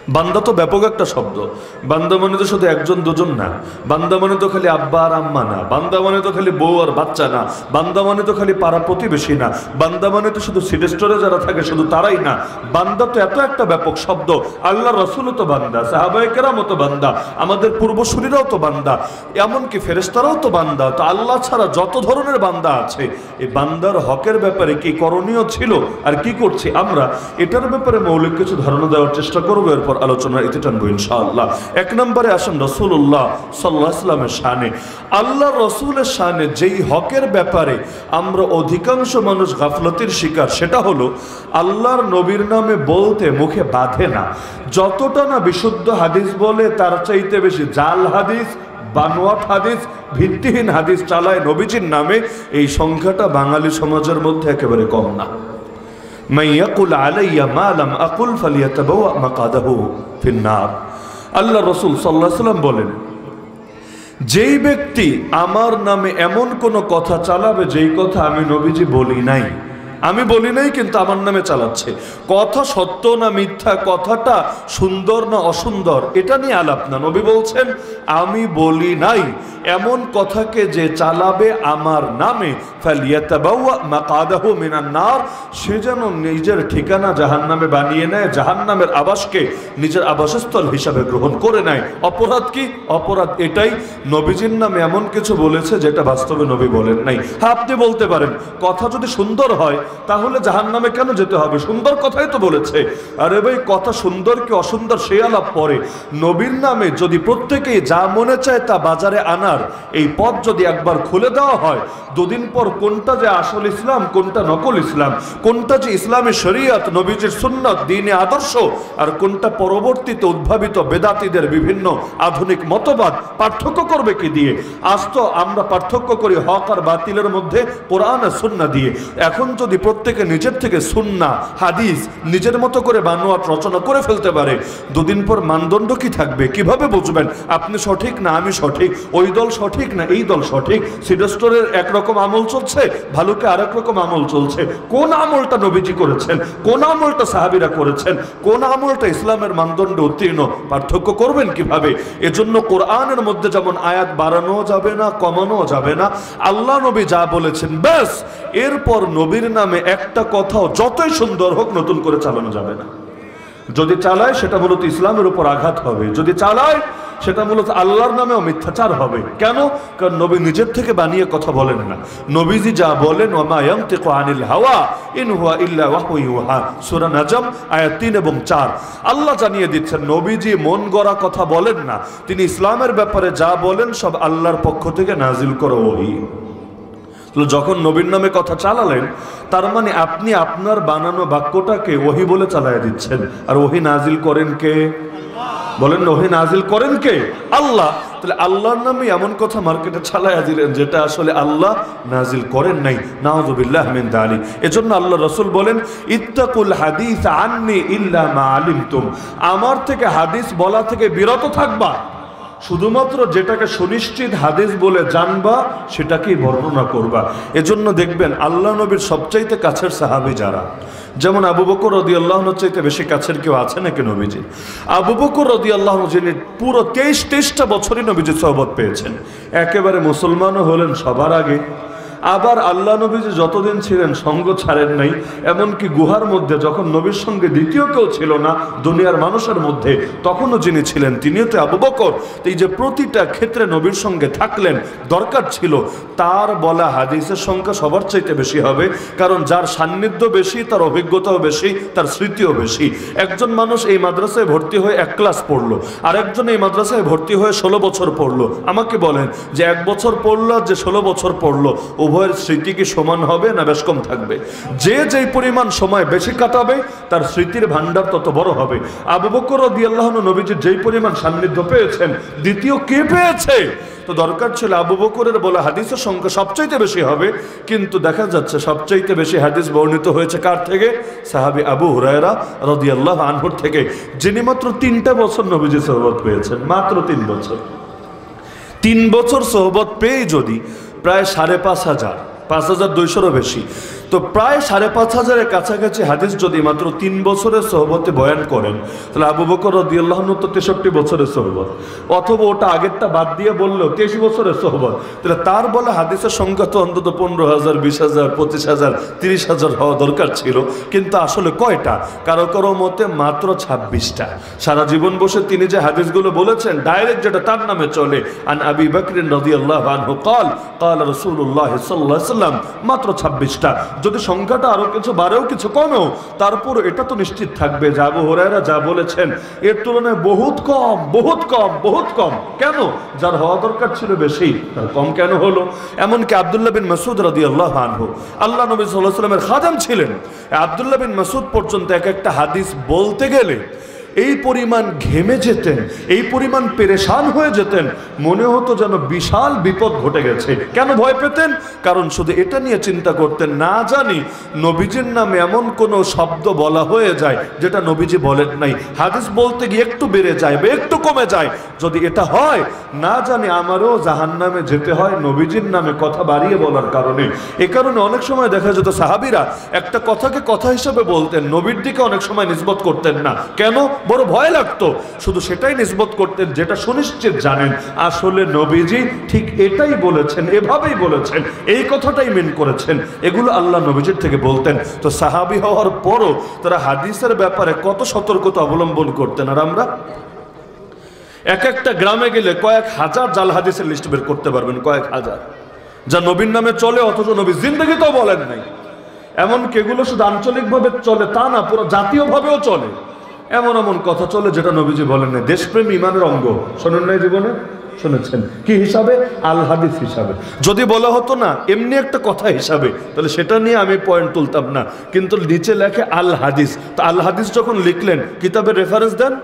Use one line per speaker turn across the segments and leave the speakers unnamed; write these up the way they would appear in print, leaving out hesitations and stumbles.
বান্দা তো ব্যাপক একটা শব্দ। বান্দা মানে তো শুধু একজন দুজন না, বান্দা মানে তো খালি আব্বা আর আম্মা না, বান্দা মানে তো খালি বউ আর বাচ্চা না, বান্দা মানে তো খালি পাড়া প্রতিবেশী না, বান্দা মানে তো শুধু সিটি স্টোরে যারা থাকে শুধু তারাই না। বান্দা তো এত একটা ব্যাপক শব্দ। আল্লাহ রসুলও তো বান্দা, সাহাবায়ে কেরামও তো বান্দা, আমাদের পূর্বসূরীরাও তো বান্দা, এমনকি ফেরেশতারাও তো বান্দা। তো আল্লাহ ছাড়া যত ধরনের বান্দা আছে, এই বান্দার হকের ব্যাপারে কি করণীয় ছিল আর কি করছি আমরা, এটার ব্যাপারে মৌলিক কিছু ধারণা দেওয়ার চেষ্টা করবো, এরপর আলোচনার ইতি টানবো ইনশাআল্লাহ। এক নম্বরে আসেন রাসূলুল্লাহ সাল্লাল্লাহু আলাইহি ওয়াসাল্লামের শানে। আল্লাহ রসুলের শানে যেই হকের ব্যাপারে আমরা অধিকাংশ মানুষ গাফলতির শিকার, সেটা হলো আল্লাহর নবীর নামে বলতে মুখে বাঁধে না। যতটা না বিশুদ্ধ হাদিস বলে তার চাইতে বেশি জাল হাদিস, বানোয়াট হাদিস, ভিত্তিহীন হাদিস চালায় নবীজির নামে, এই সংখ্যাটা বাঙালি সমাজের মধ্যে একেবারে কম না। মাইয়াকুল আলাইয়া মা লাম আকুল ফালিয়াতাবাওয়া মাকাদাহু ফিন্নার। আল্লাহ রাসূল সাল্লাল্লাহু আলাইহি ওয়াসাল্লাম বলেন, যেই ব্যক্তি আমার নামে এমন কোন কথা চালাবে যেই কথা আমি নবীজি বলি নাই, আমি বলি নাই কিন্তু আমার নামে চালাচ্ছে, কথা সত্য না মিথ্যা, কথাটা সুন্দর না অসুন্দর, এটা নিয়ে আলাপ না। নবী বলছেন আমি বলি নাই এমন কথাকে যে চালাবে আমার নামে, ফালিয়াতাবাওয়া মাকাদাহু মিনান নার, সে যেন নিজের ঠিকানা জাহান্নামে বানিয়ে নেয়, জাহান্নামের আবাসকে নিজের আবাসস্থল হিসাবে গ্রহণ করে নেয়। অপরাধ কি? অপরাধ এটাই, নবীজির নামে এমন কিছু বলেছে যেটা বাস্তবে নবী বলেন নাই। হ্যাঁ, আপনি বলতে পারেন কথা যদি সুন্দর হয় তাহলে জাহান্নামে কেন যেতে হবে, সুন্দর কথাই তো বলেছে। আরে ভাই, কথা সুন্দর কি অসুন্দর সে আলাপ পরে, নবীর নামে যদি প্রত্যেকেই যা মনে চায় তা বাজারে আনার এই পথ যদি একবার খুলে দেওয়া হয়, দুদিন পর কোনটা যে আসল ইসলাম, কোনটা নকল ইসলাম, কোনটা যে ইসলামী শরীয়ত, নবীজির সুন্নাত, দ্বীনে আদর্শ, আর কোনটা পরবর্তীতে উদ্ভাবিত বেদাতীদের বিভিন্ন আধুনিক মতবাদ, পার্থক্য করবে কি দিয়ে? আজ তো আমরা পার্থক্য করি হক আর বাতিলের মধ্যে কোরআন আর সুন্নাহ দিয়ে। এখন যদি প্রত্যেকে নিজের থেকে সুন্নাহ হাদিস নিজের মতো করে বানোয়াট রচনা করে ফেলতে পারে, দুদিন পর মানদণ্ড কি থাকবে? কিভাবে বুঝবেন আপনি সঠিক না আমি সঠিক, ওই দল সঠিক না এই দল সঠিক? সিডি স্টোরের একরকম আমল চলছে, ভালুকে আরেক রকম আমল চলছে। কোন আমলটা নবীজি করেছেন, কোন আমলটা সাহাবীরা করেছেন, কোন আমলটা ইসলামের মানদণ্ডে উত্তীর্ণ, পার্থক্য করবেন কিভাবে? এজন্য কোরআনের মধ্যে যেমন আয়াত বাড়ানো যাবে না, কমানো যাবে না, আল্লাহ নবী যা বলেছেন ব্যাস, এরপর নবীর নামে একটা কথাও যতই সুন্দর হোক নতুন করে চালানো যাবে না। যদি চালায় সেটা মূলত ইসলামের উপর আঘাত হবে, যদি চালায় সেটা মূলত আল্লাহর নামেও মিথ্যাচার হবে। কেন? কারণ নবী নিজের থেকে বানিয়ে কথা বলেন না। নবীজি যা বলেন, ওয়া মা ইয়ানতিকু আনিল হাওয়া ইন হুয়া ইল্লা ওয়াহয়ু ইউহা, সূরা নাজম আয়াত 3 এবং 4। আল্লাহ জানিয়ে দিচ্ছেন নবীজি মন গড়া কথা বলেন না, তিনি ইসলামের ব্যাপারে যা বলেন সব আল্লাহর পক্ষ থেকে নাজিল করা ওহী। যখন নবীর নামে কথা চালালেন, তার মানে আপনি আপনার বানানো বাক্যটাকে ওহী বলে চালায় দিচ্ছেন। আর ওহী নাজিল করেন কে? বলেন, ওহী নাজিল করেন কে? আল্লাহ। তাহলে আল্লাহর নামে এমন কথা মার্কেটে চালায়া দিলেন যেটা আসলে আল্লাহ নাজিল করেন নাই। নাউযুবিল্লাহ মিন যালিক। এজন্য আল্লাহ রাসূল বলেন, ইত্তাকুল হাদিস আন্নি ইল্লা মা আলিমতুম, আমার থেকে হাদিস বলা থেকে বিরত থাকবা, শুধুমাত্র যেটাকে সুনিশ্চিত হাদিস বলে জানবা সেটাকেই বর্ণনা করবা। এজন্য দেখবেন আল্লাহ নবীর সবচাইতে কাছের সাহাবী যারা, যেমন আবু বকর রাদিয়াল্লাহু আনহু চাইতে বেশি কাছের কেউ আছে নাকি নবীজি? আবু বকর রাদিয়াল্লাহু আনহু যিনি পুরো 23টা বছরই নবীজির সোহবত পেয়েছেন, একেবারে মুসলমানও হলেন সবার আগে। আবার আল্লাহ নবীজি যতদিন ছিলেন সঙ্গ ছাড়েন নাই, এমনকি গুহার মধ্যে যখন নবীর সঙ্গে দ্বিতীয় কেউ ছিল না দুনিয়ার মানুষের মধ্যে, তখনও যিনি ছিলেন তিনিও তো আবু বকর। এই যে প্রতিটা ক্ষেত্রে নবীর সঙ্গে থাকলেন, দরকার ছিল তার বলা হাদিসের সংখ্যা সবার চাইতে বেশি হবে, কারণ যার সান্নিধ্য বেশি তার অভিজ্ঞতাও বেশি, তার স্মৃতিও বেশি। একজন মানুষ এই মাদ্রাসায় ভর্তি হয়ে 1 ক্লাস পড়লো, আর একজন এই মাদ্রাসায় ভর্তি হয়ে 16 বছর পড়লো। আমাকে বলেন যে 1 বছর পড়লো আর যে 16 বছর পড়লো, উভয়ের স্মৃতি কি সমান হবে না বেশ কম থাকবে? যে যেই পরিমাণ সময় বেশি কাটাবে তার স্মৃতির ভান্ডার তত বড় হবে। আবু বকর রাদিয়াল্লাহু আনহু নবীজি যেই পরিমাণ সান্নিধ্য পেয়েছেন, দ্বিতীয় কে পেয়েছে? তো দরকার ছিল আবু বকরের বলা হাদিসের সংখ্যা সবচাইতে বেশি হবে, কিন্তু দেখা যাচ্ছে সবচাইতে বেশি হাদিস বর্ণিত হয়েছে কার থেকে? সাহাবী আবু হুরায়রা রাদিয়াল্লাহু আনহুর থেকে, যিনি মাত্র 3টা বছর নবীজি সোহবত পেয়েছেন, মাত্র 3 বছর। 3 বছর সোহবত পেয়ে যদি প্রায় 5,500, 5,200-ও বেশি, তো প্রায় ৫,৫০০-এর কাছাকাছি হাদিস যদি মাত্র ৩ বছরের সোহবতে বয়ান করেন, তাহলে আবু বকর রাদিয়াল্লাহু আনহু তো ৬৩ বছরের সোহবত, অথবা ওটা আগেরটা বাদ দিয়ে বললেও ২৩ বছরের সোহবত, তাহলে তার বলা হাদিসের সংখ্যা তো অন্তত ১৫,০০০, ২০,০০০, ২৫,০০০, ৩০,০০০ হওয়া দরকার ছিল, কিন্তু আসলে কয়টা? কারো কারো মতে মাত্র ২৬টা। সারা জীবন বসে তিনি যে হাদিসগুলো বলেছেন ডাইরেক্ট যেটা তার নামে চলে, আন আবি বকর রাদিয়াল্লাহু আনহু قال قال রাসূলুল্লাহ সাল্লাল্লাহু আলাইহি ওয়াসাল্লাম, মাত্র ২৬টা। যদি সংখ্যাটা আরো কিছু বাড়েও কিছু কমেও, তারপর এটা তো নিশ্চিত থাকবে যে আবু হুরায়রা যা বলেছেন এর তুলনায় বহুত কম, বহুত কম, বহুত কম। কেন? যার হওয়া দরকার ছিল বেশি, তার কম কেন হলো? এমনকি আব্দুল্লাহ বিন মাসউদ রাদিয়াল্লাহু আনহু আল্লাহ নবী সাল্লাল্লাহু আলাইহি ওয়াসাল্লামের খাদেম ছিলেন। আব্দুল্লাহ বিন মাসউদ পর্যন্ত এক একটা হাদিস বলতে গেলে এই পরিমাণ ঘেমে যেতেন, এই পরিমাণ পেরেশান হয়ে যেতেন, মনে হতো যেন বিশাল বিপদ ঘটে গেছে। কেন ভয় পেতেন? কারণ শুধু এটা নিয়ে চিন্তা করতেন, না জানি নবীজির নামে এমন কোনো শব্দ বলা হয়ে যায় যেটা নবীজি বলেন নাই, হাদিস বলতে গিয়ে একটু বেড়ে যায় বা একটু কমে যায়, যদি এটা হয় না জানি আমারও জাহান্নামে যেতে হয় নবীজির নামে কথা বাড়িয়ে বলার কারণে। এ কারণে অনেক সময় দেখা যেত সাহাবীরা একটা কথাকে কথা হিসেবে বলতেন, নবীর দিকে অনেক সময় নিসবত করতেন না। কেন? বড় ভয় লাগতো। শুধু সেটাই নিসবত করতেন যেটা সুনিশ্চিত জানেন আসলে নবীজি ঠিক এটাই বলেছেন, এভাবেই বলেছেন, এই কথাটাই মেন করেছেন। এগুলো আল্লাহ নবীজির থেকে বলতেন। তো সাহাবী হওয়ার পরও তারা হাদিসের ব্যাপারে কত সতর্কতা অবলম্বন করতেন। আর আমরা এক একটা গ্রামে গেলে কয়েক হাজার জাল হাদিসের লিস্ট বের করতে পারবেন, কয়েক হাজার, যা নবীর নামে চলে অথচ নবী জিন্দেগিতেও বলেন নাই। এমনকি এগুলো শুধু আঞ্চলিকভাবে চলে তা না, পুরো জাতীয়ভাবেও চলে। এমন এমন কথা চলে যেটা নবীজি বলেন না। দেশপ্রেম ইমানের অঙ্গ, শোনেন নাই জীবনে? শুনেছেন। কি হিসাবে? আল হাদিস হিসাবে। যদি বলা হতো না এমনি একটা কথা হিসাবে, তাহলে সেটা নিয়ে আমি পয়েন্ট তুলতাম না, কিন্তু নিচে লেখে আল হাদিস। তো আল হাদিস যখন লিখলেন, কিতাবের রেফারেন্স দেন।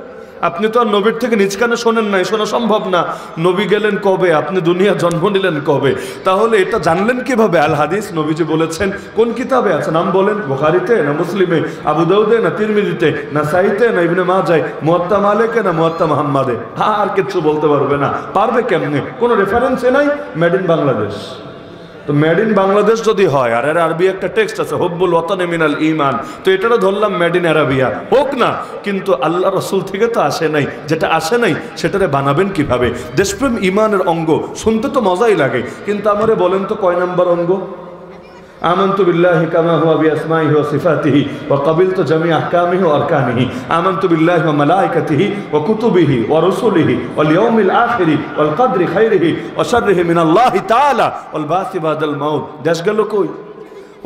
আপনি তো আর নবীর থেকে নিজ কানে শোনেন নাই, শোনা সম্ভব না। নবী গেলেন কবে? আপনি দুনিয়া জন্ম নিলেন কবে? তাহলে এটা জানলেন কিভাবে? আল হাদিস নবীজি বলেছেন। কোন কিতাবে আছে? নাম বলেন। বুখারীতে না মুসলিমে, আবু দাউদে না তিরমিজিতে, না সাইতে না ইবনে মাজায়, মুয়াত্তা মালিকে না মুয়াত্তা মুহাম্মাদে? আর কিছু বলতে পারবে না। পারবে কেমনে? কোনো রেফারেন্সে নাই। Made in Bangladesh. তো মেড ইন বাংলাদেশ যদি হয়, আর এর আরবি একটা টেক্সট আছে হুব্বুল ওয়াতানি মিনাল ঈমান, তো এটারও ধরলাম মেড ইন আরাবিয়া হোক না, কিন্তু আল্লাহ রাসূল থেকে তো আসে নাই। যেটা আসে নাই সেটারে বানাবেন কিভাবে? দেশপ্রেম ইমানের অঙ্গ। শুনতে তো মজাই লাগে, কিন্তু আমারে বলেন তো কয় নাম্বার অঙ্গ? آمنت بالله كما هو بأسمائه وصفاته وقبلت جميع أحكامه وأركانه آمنت بالله وملائكته وكتبه ورسله واليوم الآخر والقدر خيره وشره من الله تعالى والبعث بعد الموت। দেশ গেল কই?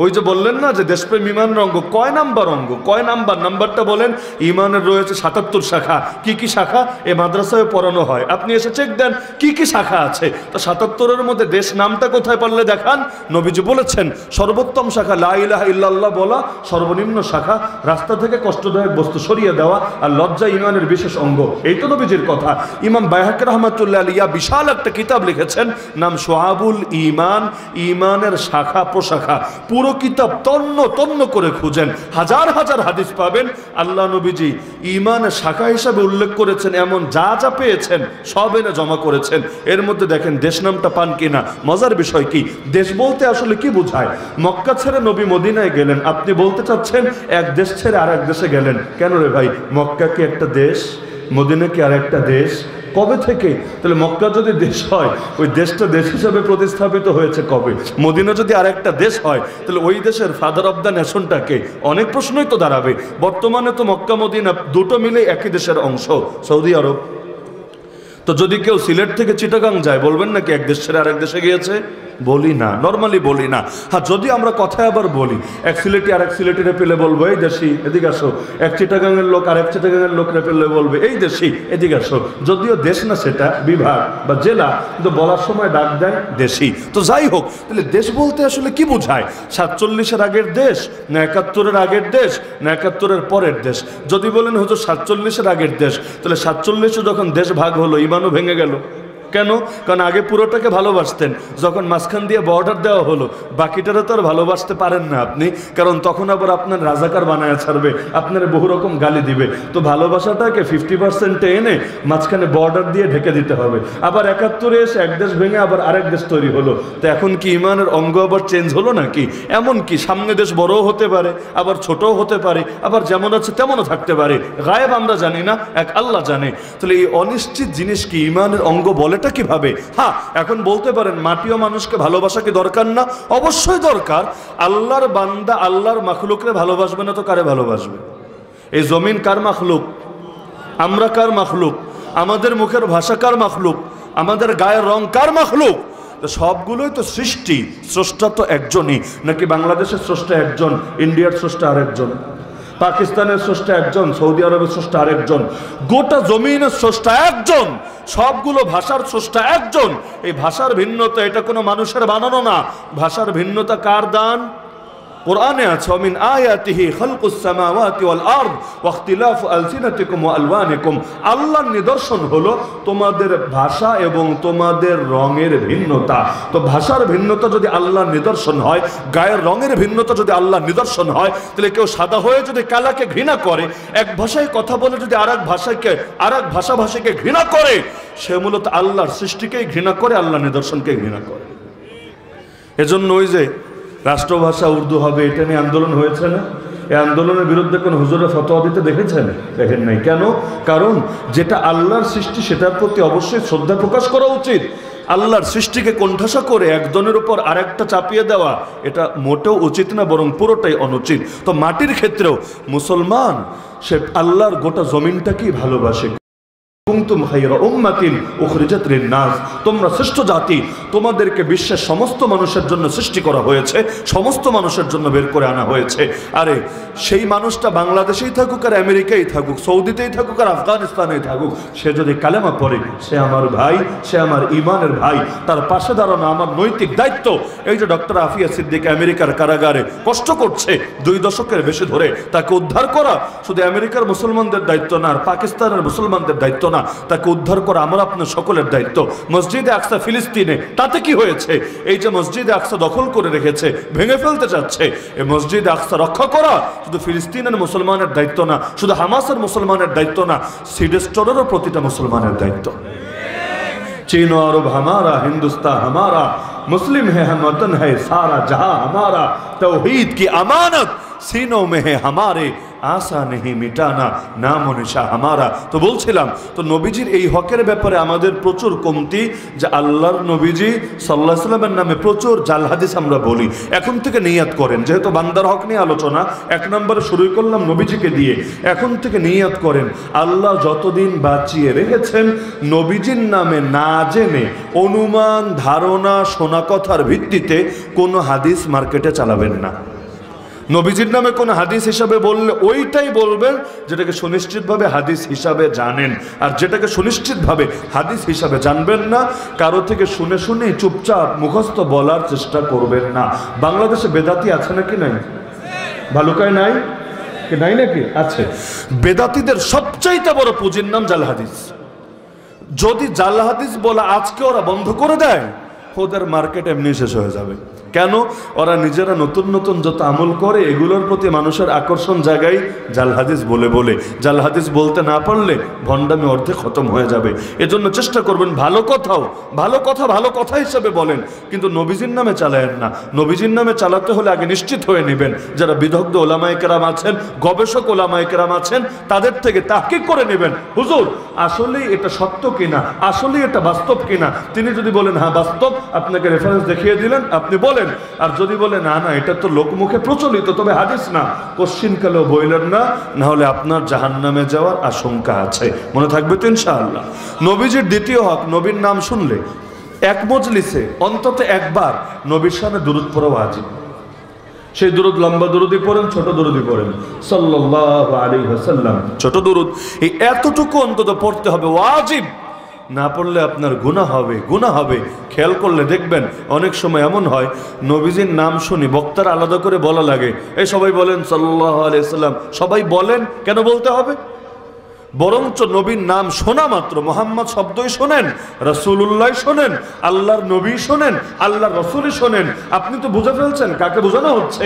ওই যে বললেন না যে দেশপ্রেম ইমানের অঙ্গ, কয় নাম্বার অঙ্গ? কয় নাম্বার? নাম্বারটা বলেন। ইমানের রয়েছে ৭৭ শাখা। কি কি শাখা? এ মাদ্রাসায় পড়ানো হয়, আপনি এসে চেক দেন কি কি শাখা আছে। তো ৭৭-এর মধ্যে দেশ নামটা কোথায় পারলে দেখান। নবীজি বলেছেন সর্বোত্তম শাখা লা ইলাহা ইল্লাল্লাহ বলা, সর্বনিম্ন শাখা রাস্তা থেকে কষ্টদায়ক বস্তু সরিয়ে দেওয়া, আর লজ্জা ইমানের বিশেষ অঙ্গ। এই তো নবীজির কথা। ইমাম বাইহাকি রাহমাতুল্লাহ আলাইহি বিশাল একটা কিতাব লিখেছেন, নাম শুআবুল ঈমান। ঈমানের শাখা প্রশাখা পুরো কিতাব তন্ন তন্ন করে খুঁজেন, হাজার হাজার হাদিস পাবেন। আল্লাহ নবীজি ঈমানের শাখা হিসাবে উল্লেখ করেছেন, এমন যা যা পেয়েছেন সব এনে জমা করেছেন। এর মধ্যে দেখেন দেশ নামটা পান কিনা। মজার বিষয় কি, দেশ বলতে আসলে কি বোঝায়? মক্কা ছেড়ে নবী মদিনায় গেলেন, আপনি বলতে চাচ্ছেন এক দেশ ছেড়ে আর এক দেশে গেলেন। কেন রে ভাই? মক্কা কি একটা দেশ? মদিনা কি আর একটা দেশ? কবে থেকে? তাহলে মক্কা যদি দেশ হয়, ওই দেশটা দেশ হিসাবে প্রতিস্থাপিত হয়েছে কবে? মদিনা যদি আর একটা দেশ হয়, তাহলে ওই দেশের ফাদার অব দ্য নেশনটাকে? অনেক প্রশ্নই তো দাঁড়াবে। বর্তমানে তো মক্কা মদিনা দুটো মিলে একই দেশের অংশ, সৌদি আরব। তো যদি কেউ সিলেট থেকে চিটাগাং যায়, বলবেন নাকি এক দেশ ছেড়ে আরেক দেশে গিয়েছে? বলি না, নর্মালি বলি না। হ্যাঁ, যদি আমরা কথায় আবার বলি, এক সিলেটি আর এক সিলেটিরে পেলে বলবো এই দেশি, এদিকে আসো। এক চিটাগাংয়ের লোক আর এক চিটাগাংয়ের লোকরে পেলে বলবে এই দেশি, এদিকে আসো। যদিও দেশ না, সেটা বিভাগ বা জেলা, কিন্তু বলার সময় ডাক দেয় দেশি। তো যাই হোক, তাহলে দেশ বলতে আসলে কি বোঝায়? ৪৭-এর আগের দেশ না ৭১-এর আগের দেশ না ৭১-এর পরের দেশ? যদি বলেন হুজুর ৪৭-এর আগের দেশ, তাহলে ৪৭-এ যখন দেশ ভাগ হলো ইমানও ভেঙে গেল। কেন? কারণ আগে পুরোটাকে ভালোবাসতেন, যখন মাঝখান দিয়ে বর্ডার দেওয়া হলো বাকিটারে তো আর ভালোবাসতে পারেন না আপনি, কারণ তখন আবার আপনার রাজাকার বানায় ছাড়বে, আপনার বহু রকম গালি দিবে। তো ভালোবাসাটাকে 50% এনে মাঝখানে বর্ডার দিয়ে ঢেকে দিতে হবে। আবার 71-এ এসে এক দেশ ভেঙে আবার আরেক দেশ তৈরি হলো, তো এখন কি ইমানের অঙ্গ আবার চেঞ্জ হলো নাকি? এমন কি সামনে দেশ বড়ও হতে পারে, আবার ছোটও হতে পারে, আবার যেমন আছে তেমনও থাকতে পারে, গায়েব আমরা জানি না, এক আল্লাহ জানে। তাহলে এই অনিশ্চিত জিনিস কি ইমানের অঙ্গ বলেটা কিভাবে? হ্যাঁ, এখন বলতে পারেন মাটিও মানুষকে ভালোবাসা কি দরকার না? অবশ্যই দরকার। আল্লাহর বান্দা আল্লাহর মাখলুকরে ভালোবাসবে না তো কারে ভালোবাসবে? এই জমিন কার মাখলুক? আমরা কার মাখলুক? আমাদের মুখের ভাষা কার মাখলুক? আমাদের গায়ের রং কার মাখলুক? সবগুলোই তো সৃষ্টি, স্রষ্টা তো একজনই। নাকি বাংলাদেশের স্রষ্টা একজন, ইন্ডিয়ার স্রষ্টা আরেকজন, পাকিস্তানের স্রষ্টা একজন, সৌদি আরবের স্রষ্টা আরেকজন, গোটা জমিনের স্রষ্টা একজন, সবগুলো ভাষার স্রষ্টা একজন। এই ভাষার ভিন্নতা এটা কোনো মানুষের বানানো না। ভাষার ভিন্নতা কার দান? কোরআনে আছে, মিন আয়াতিহি খালকুস সামাওয়াতি ওয়াল আরদ ওয়া ইখতিলাফু আলসিনাতিকুম ওয়া আলওয়ানিকুম। আল্লাহর নিদর্শন হলো তোমাদের ভাষা এবং তোমাদের রঙের ভিন্নতা। তো ভাষার ভিন্নতা যদি আল্লাহর নিদর্শন হয়, গায়ের রঙের ভিন্নতা যদি আল্লাহর নিদর্শন হয়, তাহলে কেউ সাদা হয়ে যদি কালাকে ঘৃণা করে, এক ভাষায় কথা বলে যদি আরেক ভাষাভাষীকে ঘৃণা করে, সে মূলত আল্লাহর সৃষ্টিকেই ঘৃণা করে, আল্লাহর নিদর্শনকে ঘৃণা করে। এজন্য ওই যে রাষ্ট্রভাষা উর্দু হবে, এটা নিয়ে আন্দোলন হয়েছে না? এই আন্দোলনের বিরুদ্ধে কোন হুজুরের ফতোয়া দিতে দেখেছেন? দেখেন নাই। কেন? কারণ যেটা আল্লাহর সৃষ্টি সেটার প্রতি অবশ্যই শ্রদ্ধা প্রকাশ করা উচিত। আল্লাহর সৃষ্টিকে কোণঠাসা করে একজনের উপর আরেকটা চাপিয়ে দেওয়া এটা মোটেও উচিত না, বরং পুরোটাই অনুচিত। তো মাটির ক্ষেত্রেও মুসলমান সে আল্লাহর গোটা জমিনটাকেই ভালোবাসে। কুনতুম খায়রা উম্মাতিন উখরিজাত লিন-নাস, তোমরা শ্রেষ্ঠ জাতি, তোমাদেরকে বিশ্বের সমস্ত মানুষের জন্য সৃষ্টি করা হয়েছে, সমস্ত মানুষের জন্য বের করে আনা হয়েছে। আরে সেই মানুষটা বাংলাদেশেই থাকুক আর আমেরিকায় থাকুক, সৌদিতেই থাকুক আর আফগানিস্তানেই থাকুক, সে যদি কালেমা পড়ে সে আমার ভাই, সে আমার ইমানের ভাই, তার পাশে দাঁড়ানো আমার নৈতিক দায়িত্ব। এই যে ডক্টর আফিয়া সিদ্দিক আমেরিকার কারাগারে কষ্ট করছে 2 দশকের বেশি ধরে, তাকে উদ্ধার করা শুধু আমেরিকার মুসলমানদের দায়িত্ব না, আর পাকিস্তানের মুসলমানদের দায়িত্ব না, তাকে উদ্ধার করা আমার আপনার সকলের দায়িত্ব। মসজিদে আকসা ফিলিস্তিনে, তাতে কি হয়েছে? এই যে মসজিদে আকসা দখল করে রেখেছে, ভেঙে ফেলতে চাচ্ছে, এই মসজিদে আকসা রক্ষা করা শুধু ফিলিস্তিনের মুসলমানের দায়িত্ব না, শুধু হামাসের মুসলমানের দায়িত্ব না, সিডেস্টরেরও প্রতিটা মুসলমানের দায়িত্ব। चीन और अरब हमारा, हिंदुस्तान हमारा, मुस्लिम है हम वतन है सारा जहां हमारा, तौहीद की अमानत सीनों में है हमारे, आशा नहीं मिटाना नाम निशा हमारा। तो বলছিলাম, তো নবীজির এই হকের ব্যাপারে আমাদের প্রচুর কমতি, যে আল্লাহর নবীজি সাল্লাল্লাহু আলাইহি ওয়াসাল্লামের নামে প্রচুর জাল হাদিস আমরা বলি। এখন থেকে নিয়াত করেন, যেহেতু বান্দার হক নিয়ে আলোচনা, 1 নম্বরে শুরু করলাম নবীজিকে দিয়ে, এখন থেকে নিয়াত করেন আল্লাহ যতদিন বাঁচিয়ে রেখেছেন নবীজির নামে না জেনে অনুমান, ধারণা, শোনা কথার ভিত্তিতে কোনো হাদিস মার্কেটে চালাবেন না। নবীজির নামে কোন হাদিস হিসাবে বললে ওইটাই বলবেন যেটাকে সুনিশ্চিতভাবে হাদিস হিসাবে জানেন, আর যেটাকে সুনিশ্চিতভাবে হাদিস হিসাবে জানবেন না, কারো থেকে শুনে শুনে চুপচাপ মুখস্থ বলার চেষ্টা করবেন না। বাংলাদেশে বেদাতি আছে নাকি নাই? ভালুকায় নাই কি নাই নাকি? আছে। বেদাতিদের সবচাইতে বড় পুঁজির নাম জাল হাদিস। যদি জাল হাদিস বলা আজকে ওরা বন্ধ করে দেয়, ওদের মার্কেট এমনি শেষ হয়ে যাবে। কেন? ওরা নিজেরা নতুন নতুন যত আমল করে এগুলোর প্রতি মানুষের আকর্ষণ জায়গায় জাল হাদিস বলে বলে, জাল হাদিস বলতে না পারলে ভণ্ডামি অর্ধেক খতম হয়ে যাবে। এজন্য চেষ্টা করবেন ভালো কথাও ভালো কথা হিসেবে বলেন, কিন্তু নবীজির নামে চালায়েন না। নবীজির নামে চালাতে হলে আগে নিশ্চিত হয়ে নেবেন যারা বিদগ্ধ ওলামায়ে কেরাম আছেন, গবেষক ওলামায়ে কেরাম আছেন, তাদের থেকে তাহকিক করে নেবেন, হুজুর আসলেই এটা সত্য কিনা, আসলেই এটা বাস্তব কিনা। তিনি যদি বলেন হ্যাঁ বাস্তব, আপনাকে রেফারেন্স দেখিয়ে দিলেন, আপনি বলেন। আর যদি বলে না না এটা তো লোকমুখে প্রচলিত তবে হাদিস না, কোশ্চিনকালেও বললেন না, না হলে আপনার জাহান্নামে যাওয়ার আশঙ্কা আছে। মনে থাকবে তো ইনশাআল্লাহ। নবীজির দ্বিতীয় হক, নবীর নাম শুনলে এক মজলিসে অন্তত একবার নবীর সামনে দুরূদ পড়া ওয়াজিব। সেই দুরূদ লম্বা দুরূদই পড়েন, ছোট দুরূদই পড়েন, সাল্লাল্লাহু আলাইহি ওয়াসাল্লাম। ছোট দুরূদ এই এতটুকু অন্তত পড়তে হবে, ওয়াজিব। না পড়লে আপনার গুনাহ হবে। খেয়াল করলে দেখবেন অনেক সময় এমন হয় নবীজির নাম শুনি বক্তার আলাদা করে বলা লাগে, এই সবাই বলেন সাল্লাল্লাহু আলাইহি ওয়াসাল্লাম, সবাই বলেন, কেন বলতে হবে? বরঞ্চ নবীর নাম শোনা মাত্র মোহাম্মদ শব্দই শোনেন, রাসূলুল্লাহ শোনেন, আল্লাহর নবী শোনেন, আল্লাহর রাসূলই শোনেন, আপনি তো বুঝে ফেলছেন কাকে বোঝানো হচ্ছে।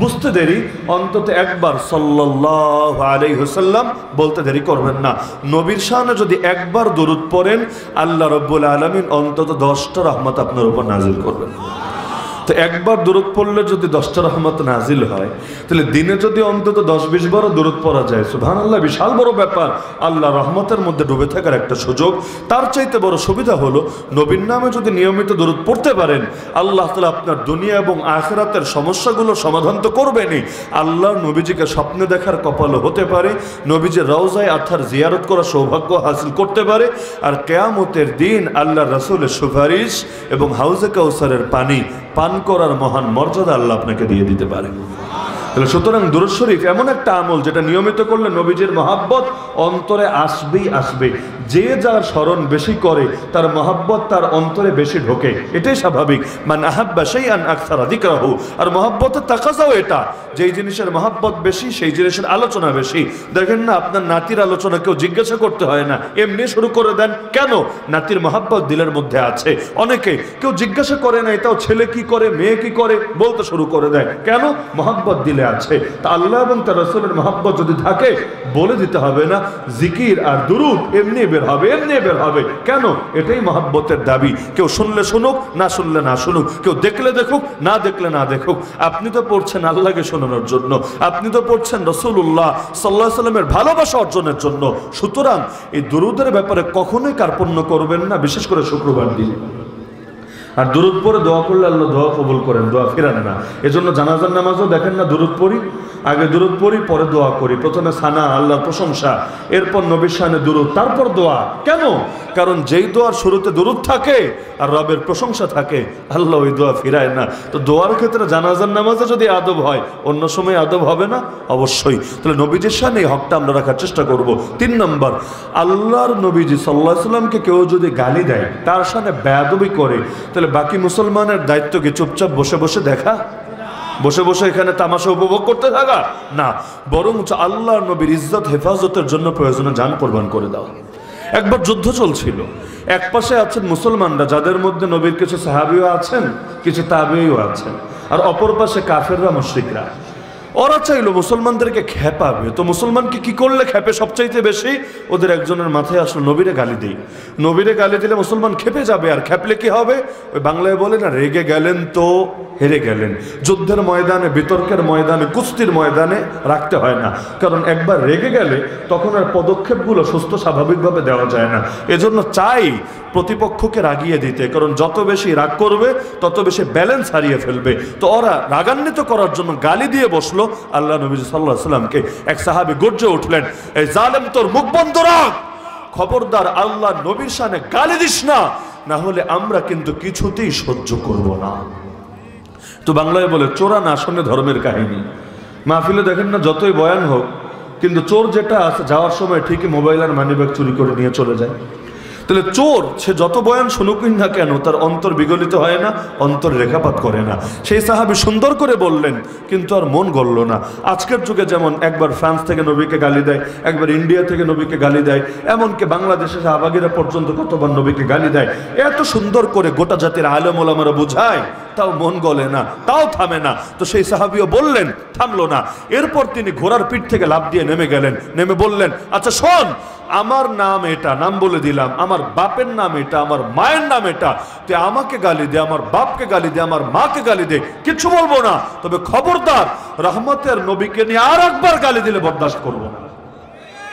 বুঝতে দেরি, অন্তত একবার সাল্লাল্লাহু আলাইহি ওয়াসাল্লাম বলতে দেরি করবেন না। নবীর শানে যদি একবার দরুদ পড়েন, আল্লাহ রাব্বুল আলামিন অন্তত 10টা রহমত আপনার উপর নাজিল করবেন। তো একবার দরুদ পড়লে যদি 10টা রহমত নাজিল হয়, তাহলে দিনে যদি অন্তত 10-20 বারও দরুদ পড়া যায়, সুবহানাল্লাহ, বিশাল বড় ব্যাপার। আল্লাহ রহমতের মধ্যে ডুবে থাকার একটা সুযোগ। তার চাইতে বড় সুবিধা হলো নবীর নামে যদি নিয়মিত দরুদ পড়তে পারেন, আল্লাহ তাআলা আপনার দুনিয়া এবং আখিরাতের সমস্যাগুলো সমাধান তো করবেনই, আল্লাহর নবীজিকে স্বপ্নে দেখার কপালও হতে পারে, নবীজির রওজায়ে আতহার জিয়ারত করার সৌভাগ্য হাসিল করতে পারে, আর কিয়ামতের দিন আল্লাহর রাসূলের সুপারিশ এবং হাউজে কাউসারের পানি পান করার মহান মর্যাদা আল্লাহ আপনাকে দিয়ে দিতে পারে। তাহলে সুতরাং দুরূদ শরীফ এমন একটা আমল যেটা নিয়মিত করলে নবীজির মহাব্বত অন্তরে আসবেই আসবে। যে যার স্মরণ বেশি করে তার মহাব্বত তার অন্তরে বেশি ঢোকে, এটাই স্বাভাবিক। মান আহাব্বা শাইআন আকসারা যিকরাহু, আর মহাব্বতের তাকাজাও এটা, যেই জিনিসের মহাব্বত বেশি সেই জিনিসের আলোচনা বেশি। দেখেন না, আপনার নাতির আলোচনা কেউ জিজ্ঞাসা করতে হয় না, এমনি শুরু করে দেন। কেন? নাতির মহাব্বত দিলের মধ্যে আছে। অনেকে কেউ জিজ্ঞাসা করে না, এটাও ছেলে কি করে মেয়ে কি করে বলতে শুরু করে দেয়। কেন? মহাব্বত দিলে আছে। তা আল্লাহ এবং তার রাসূলের মহাব্বত যদি থাকে, বলে দিতে হবে না, জিকির আর দুরূদ এমনি বের হবে, এমনি বের হবে। কেন? এটাই মহাব্বতের দাবি। কেউ শুনলে শুনুক, না শুনলে না শুনুক, কেউ দেখলে দেখুক, না দেখলে না দেখুক। আপনি তো পড়ছেন আল্লাহকে শোনানোর জন্য, আপনি তো পড়ছেন রাসূলুল্লাহ সাল্লাল্লাহু আলাইহি ওয়াসাল্লামের ভালোবাসা অর্জনের জন্য। সুতরাং এই দুরূদের ব্যাপারে কখনোই কার্পণ্য করবেন না, বিশেষ করে শুক্রবার দিন। আর দুরূদ পড়ে দোয়া করলে আল্লাহ দোয়া কবুল করেন, দোয়া ফেরান না। এজন্য জানাজার নামাজও দেখেন না, দুরূদ পড়ি, আগে দুরূদ পড়ি পরে দোয়া করি। প্রথমে সানা, আল্লাহর প্রশংসা, এরপর নবীর শানে দুরূদ, তারপর দোয়া। কেন? কারণ যেই দোয়ার শুরুতে দুরূদ থাকে আর রবের প্রশংসা থাকে, আল্লাহ ওই দোয়া ফিরায় না। তো দোয়ার ক্ষেত্রে জানাজার নামাজে যদি আদব হয়, অন্য সময় আদব হবে না? অবশ্যই। তাহলে নবীজির শানে এই হকটা আমরা রাখার চেষ্টা করব। 3 নম্বর, আল্লাহর নবীজি সাল্লাল্লাহু আলাইহি ওয়াসাল্লামকে কেউ যদি গালি দেয়, তার শানে বেয়াদবি করে, তাহলে বাকি মুসলমানের দায়িত্ব কি চুপচাপ বসে বসে দেখা, বসে বসে এখানে তামাশা উপভোগ করতে থাকা? না, বরং আল্লাহর নবীর ইজ্জত হেফাজতের জন্য প্রয়োজনে জান কোরবান করে দাও। একবার যুদ্ধ চলছিল, এক পাশে আছেন মুসলমানরা, যাদের মধ্যে নবীর কিছু সাহাবীও আছেন, কিছু তাবেঈও আছেন, আর অপর পাশে কাফেররা, মুশরিকরা। ওরা চাইলো মুসলমানদেরকে খেপাবে। তো মুসলমানকে কি করলে খেপে সবচাইতে বেশি? ওদের একজনের মাথায় আসলো, নবীরে গালি দিই। নবীরে গালি দিলে মুসলমান খেপে যাবে, আর খেপলে কি হবে? ওই বাংলায় বলে না, রেগে গেলেন তো হেরে গেলেন। যুদ্ধের ময়দানে, বিতর্কের ময়দানে, কুস্তির ময়দানে রাখতে হয় না, কারণ একবার রেগে গেলে তখন আর পদক্ষেপগুলো সুস্থ স্বাভাবিকভাবে দেওয়া যায় না। এজন্য চাই প্রতিপক্ষকে রাগিয়ে দিতে, কারণ যত বেশি রাগ করবে তত বেশি ব্যালেন্স হারিয়ে ফেলবে। তো ওরা রাগান্বিত করার জন্য গালি দিয়ে বসলো আল্লাহ নবী সাল্লাল্লাহু আলাইহি ওয়াসাল্লামকে। এক সাহাবী গর্জে উঠলেন, এই জালেম, তোর মুখ বন্ধ রাখ, খবরদার আল্লাহ নবীর শানে গালি দিস না, না হলে আমরা কিন্তু কিছুতেই সহ্য করব না। তো বাংলায় বলে, চোরা না শোনে ধর্মের কাহিনী। মাহফিলে দেখেন না, যতই বয়ান হোক, কিন্তু চোর যেটা আছে যাওয়ার সময় ঠিকই মোবাইল আর মানিব্যাগ চুরি করে নিয়ে চলে যায়। তাহলে চোর সে যত বয়ান শুনুকই না কেন, তার অন্তর বিগলিত হয় না, অন্তর রেখাপাত করে না। সেই সাহাবী সুন্দর করে বললেন, কিন্তু আর মন গলল না। আজকের যুগে যেমন একবার ফ্রান্স থেকে নবীকে গালি দেয়, একবার ইন্ডিয়া থেকে নবীকে গালি দেয়, এমনকি বাংলাদেশের শাহবাগীরা পর্যন্ত কতবার নবীকে গালি দেয়। এত সুন্দর করে গোটা জাতির আলেম ওলামারা বুঝায়, তাও মন গলে না, তাও থামে না। তো সেই সাহাবীও বললেন, থামলো না। এরপর তিনি ঘোড়ার পিঠ থেকে লাফ দিয়ে নেমে গেলেন, নেমে বললেন, আচ্ছা শোন, আমার নাম এটা, নাম বলে দিলাম, আমার বাপের নাম এটা, আমার মায়ের নাম এটা, তুই আমাকে গালি দে, আমার বাপকে গালি দে, আমার মাকে গালি দে, কিছু বলবো না, তবে খবরদার রহমতের নবীকে নিয়ে আর একবার গালি দিলে বরদাস্ত করবো না।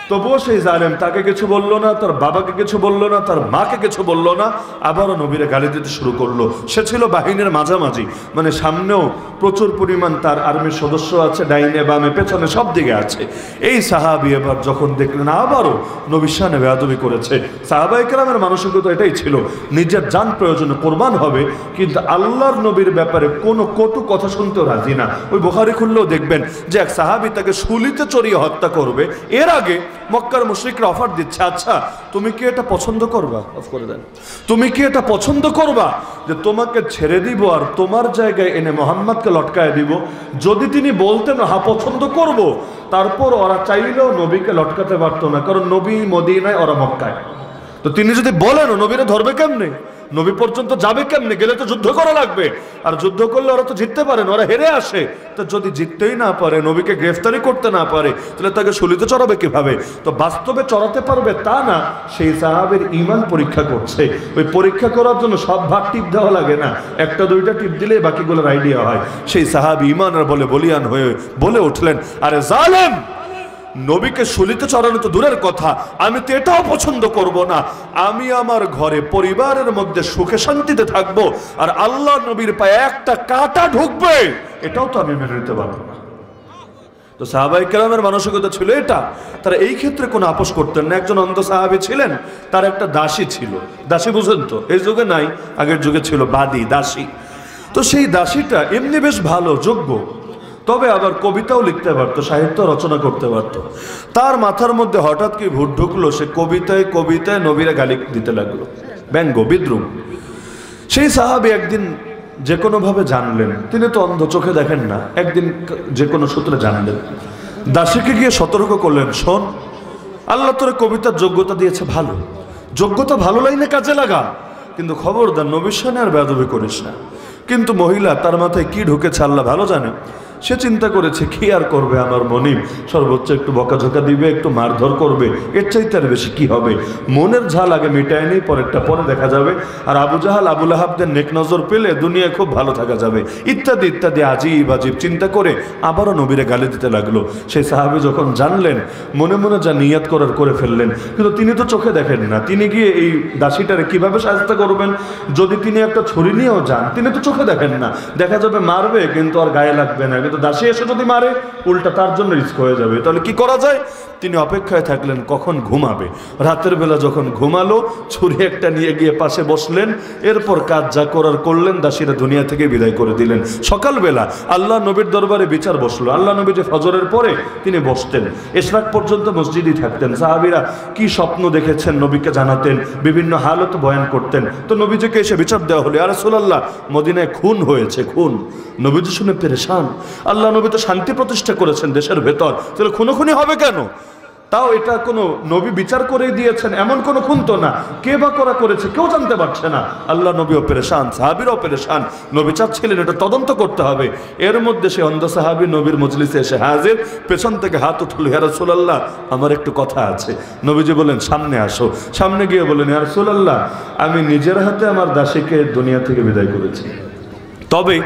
তবুও সেই জালেম তাকে কিছু বললো না, তার বাবাকে কিছু বললো না, তার মাকে কিছু বললো না, আবারও নবীরে গালি দিতে শুরু করলো। সে ছিল বাহিনীর মাঝামাঝি, মানে সামনেও প্রচুর পরিমাণ তার আর্মির সদস্য আছে, ডাইনে বামে পেছনে সব দিকে আছে। এই সাহাবী এবার যখন দেখলেন আবারও নবীর শানে বেয়াদবি করেছে, সাহাবায়ে কেরামের মানসিকতা এটাই ছিল, নিজের জান প্রয়োজনে কোরবান হবে, কিন্তু আল্লাহর নবীর ব্যাপারে কোনো কটু কথা শুনতেও রাজি না। ওই বুখারী খুললেও দেখবেন যে এক সাহাবী তাকে শুলিতে চড়িয়ে হত্যা করবে, এর আগে মক্কার মুশরিকরা অফার দিচ্ছে, আচ্ছা তুমি কি এটা পছন্দ করবা, অফ করে দেন, তুমি কি এটা পছন্দ করবা যে তোমাকে ছেড়ে দিব আর তোমার জায়গায় এনে মোহাম্মদকে লটকায় দিব? যদি তিনি বলতেন হ্যাঁ পছন্দ করব, তারপর ওরা চাইলেও নবীকে লটকাতে পারতো না, কারণ নবী মদিনায়, ওরা মক্কায়। তো তিনি যদি বলেন নবীরা ধরবে কেমনে, নবী পর্যন্ত যাবে কেমনে, গেলে তো যুদ্ধ করা লাগবে, আর যুদ্ধ করলে ওরা তো জিততে পারে না, ওরা হেরে আসে। তো যদি জিততেই না পারে, নবীকে গ্রেফতারি করতে না পারে, তাহলে তাকে শুলিতে চড়াবে কিভাবে? তো বাস্তবে চড়াতে পারবে তা না, সেই সাহাবের ঈমান পরীক্ষা করছে। ওই পরীক্ষা করার জন্য সব ভাগ টিপ দেওয়া লাগে না, একটা দুইটা টিপ দিলে বাকিগুলোর আইডিয়া হয়। সেই সাহাবী ঈমানের বলে বলিয়ান হয়ে বলে উঠলেন, আরে জালেম, নবীকে শুলিতে চড়ানো তো দূরের কথা, আমি তো এটাও পছন্দ করব না। আমি আমার ঘরে পরিবারের মধ্যে সুখে শান্তিতে থাকবো, আর আল্লাহ নবীর পায়ে একটা কাঁটা ঢুকবে, এটাও তো আমি মেনে নিতে পারবো না। তো সাহাবায়ে কেরামের মানসিকতা ছিল এটা, তারা এই ক্ষেত্রে কোনো আপোষ করতেন না। একজন অন্ধ সাহাবী ছিলেন, তার একটা দাসী ছিল। দাসী বুঝেন তো, এই যুগে নাই, আগের যুগে ছিল বাদী, দাসী। তো সেই দাসীটা এমনি বেশ ভালো, যোগ্য, তবে আবার কবিতাও লিখতে পারতো, সাহিত্য রচনা করতে পারতো। তার মাথার মধ্যে হঠাৎ কি ভূত ঢুকলো, সে কবিতায় কবিতায় নবীরা গালি দিতে লাগলো, ব্যঙ্গ বিদ্রুপ। সেই সাহাবী একদিন যে কোনোভাবে জানলেন, তিনি তো অন্ধ, চোখে দেখেন না, একদিন যে কোনো সূত্রে জানলেন, দাসীকে গিয়ে সতর্ক করলেন, শোন, আল্লাহ তোর কবিতার যোগ্যতা দিয়েছে ভালো, যোগ্যতা ভালো লাইনে কাজে লাগা, কিন্তু খবরদার নবীর সামনে আর বেয়াদবি করিস না। কিন্তু মহিলা, তার মাথায় কি ঢুকেছে আল্লাহ ভালো জানে, সে চিন্তা করেছে কি আর করবে আমার মনিব, সর্বোচ্চ একটু বকাঝোকা দিবে, একটু মারধর করবে, এর চাইতে আর বেশি কি হবে। মনের ঝাল আগে মিটায় নেই, পরেরটা পরে দেখা যাবে। আর আবু জাহাল আবু লাহাবদের নেক নজর পেলে দুনিয়ায় খুব ভালো থাকা যাবে, ইত্যাদি ইত্যাদি আজিব আজিব চিন্তা করে আবারও নবীরে গালি দিতে লাগলো। সেই সাহাবী যখন জানলেন, মনে মনে যা নিয়াত করার করে ফেললেন, কিন্তু তিনি তো চোখে দেখেন না, তিনি গিয়ে এই দাসীটারে কিভাবে সাহায্য করবেন? যদি তিনি একটা ছুরি নিয়েও যান, তিনি তো চোখে দেখেন না, দেখা যাবে মারবে কিন্তু আর গায়ে লাগবে না, কিন্তু দাসী এসে যদি মারে উল্টা তার জন্য রিস্ক হয়ে যাবে। তাহলে কি করা যায়? তিনি অপেক্ষায় থাকলেন কখন ঘুমাবে। রাতের বেলা যখন ঘুমালো, ছুরি একটা নিয়ে গিয়ে পাশে বসলেন, এরপর কাজ যা করার করলেন, দাসীরা দুনিয়া থেকে বিদায় করে দিলেন। সকালবেলা আল্লাহ নবীর দরবারে বিচার বসলো। আল্লাহ নবী যে ফজরের পরে তিনি বসতেন, ইশরাক পর্যন্ত মসজিদই থাকতেন। সাহাবীরা কি স্বপ্ন দেখেছেন নবীকে জানাতেন, বিভিন্ন হালত বয়ান করতেন। তো নবীজিকে এসে বিচার দেওয়া হলো, ইয়া রাসূলুল্লাহ, মদিনায় খুন হয়েছে, খুন। নবীজি শুনে পেরেশান, আল্লাহ নবী তো শান্তি প্রতিষ্ঠা করেছেন দেশের ভেতর, তাহলে খুনোখুনি হবে কেন? তাও এটা কোনো নবী বিচার করে দিয়েছেন এমন কোনো খুন তো না, কে বা করেছে কেউ জানতে পারছে না। আল্লাহ নবীও পেরেশান, সাহাবীরাও পেরেশান, নবী চাচ্ছিলেন এটা তদন্ত করতে হবে। এর মধ্যে সে অন্ধ সাহাবী নবীর মজলিসে এসে হাজির, পেছন থেকে হাত উঠল, ইয়া রাসূলুল্লাহ, আমার একটু কথা আছে। নবীজি বলেন, সামনে আসো। সামনে গিয়ে বলেন, ইয়া রাসূলুল্লাহ, আমি নিজের হাতে আমার দাসীকে দুনিয়া থেকে বিদায় করেছি, তবে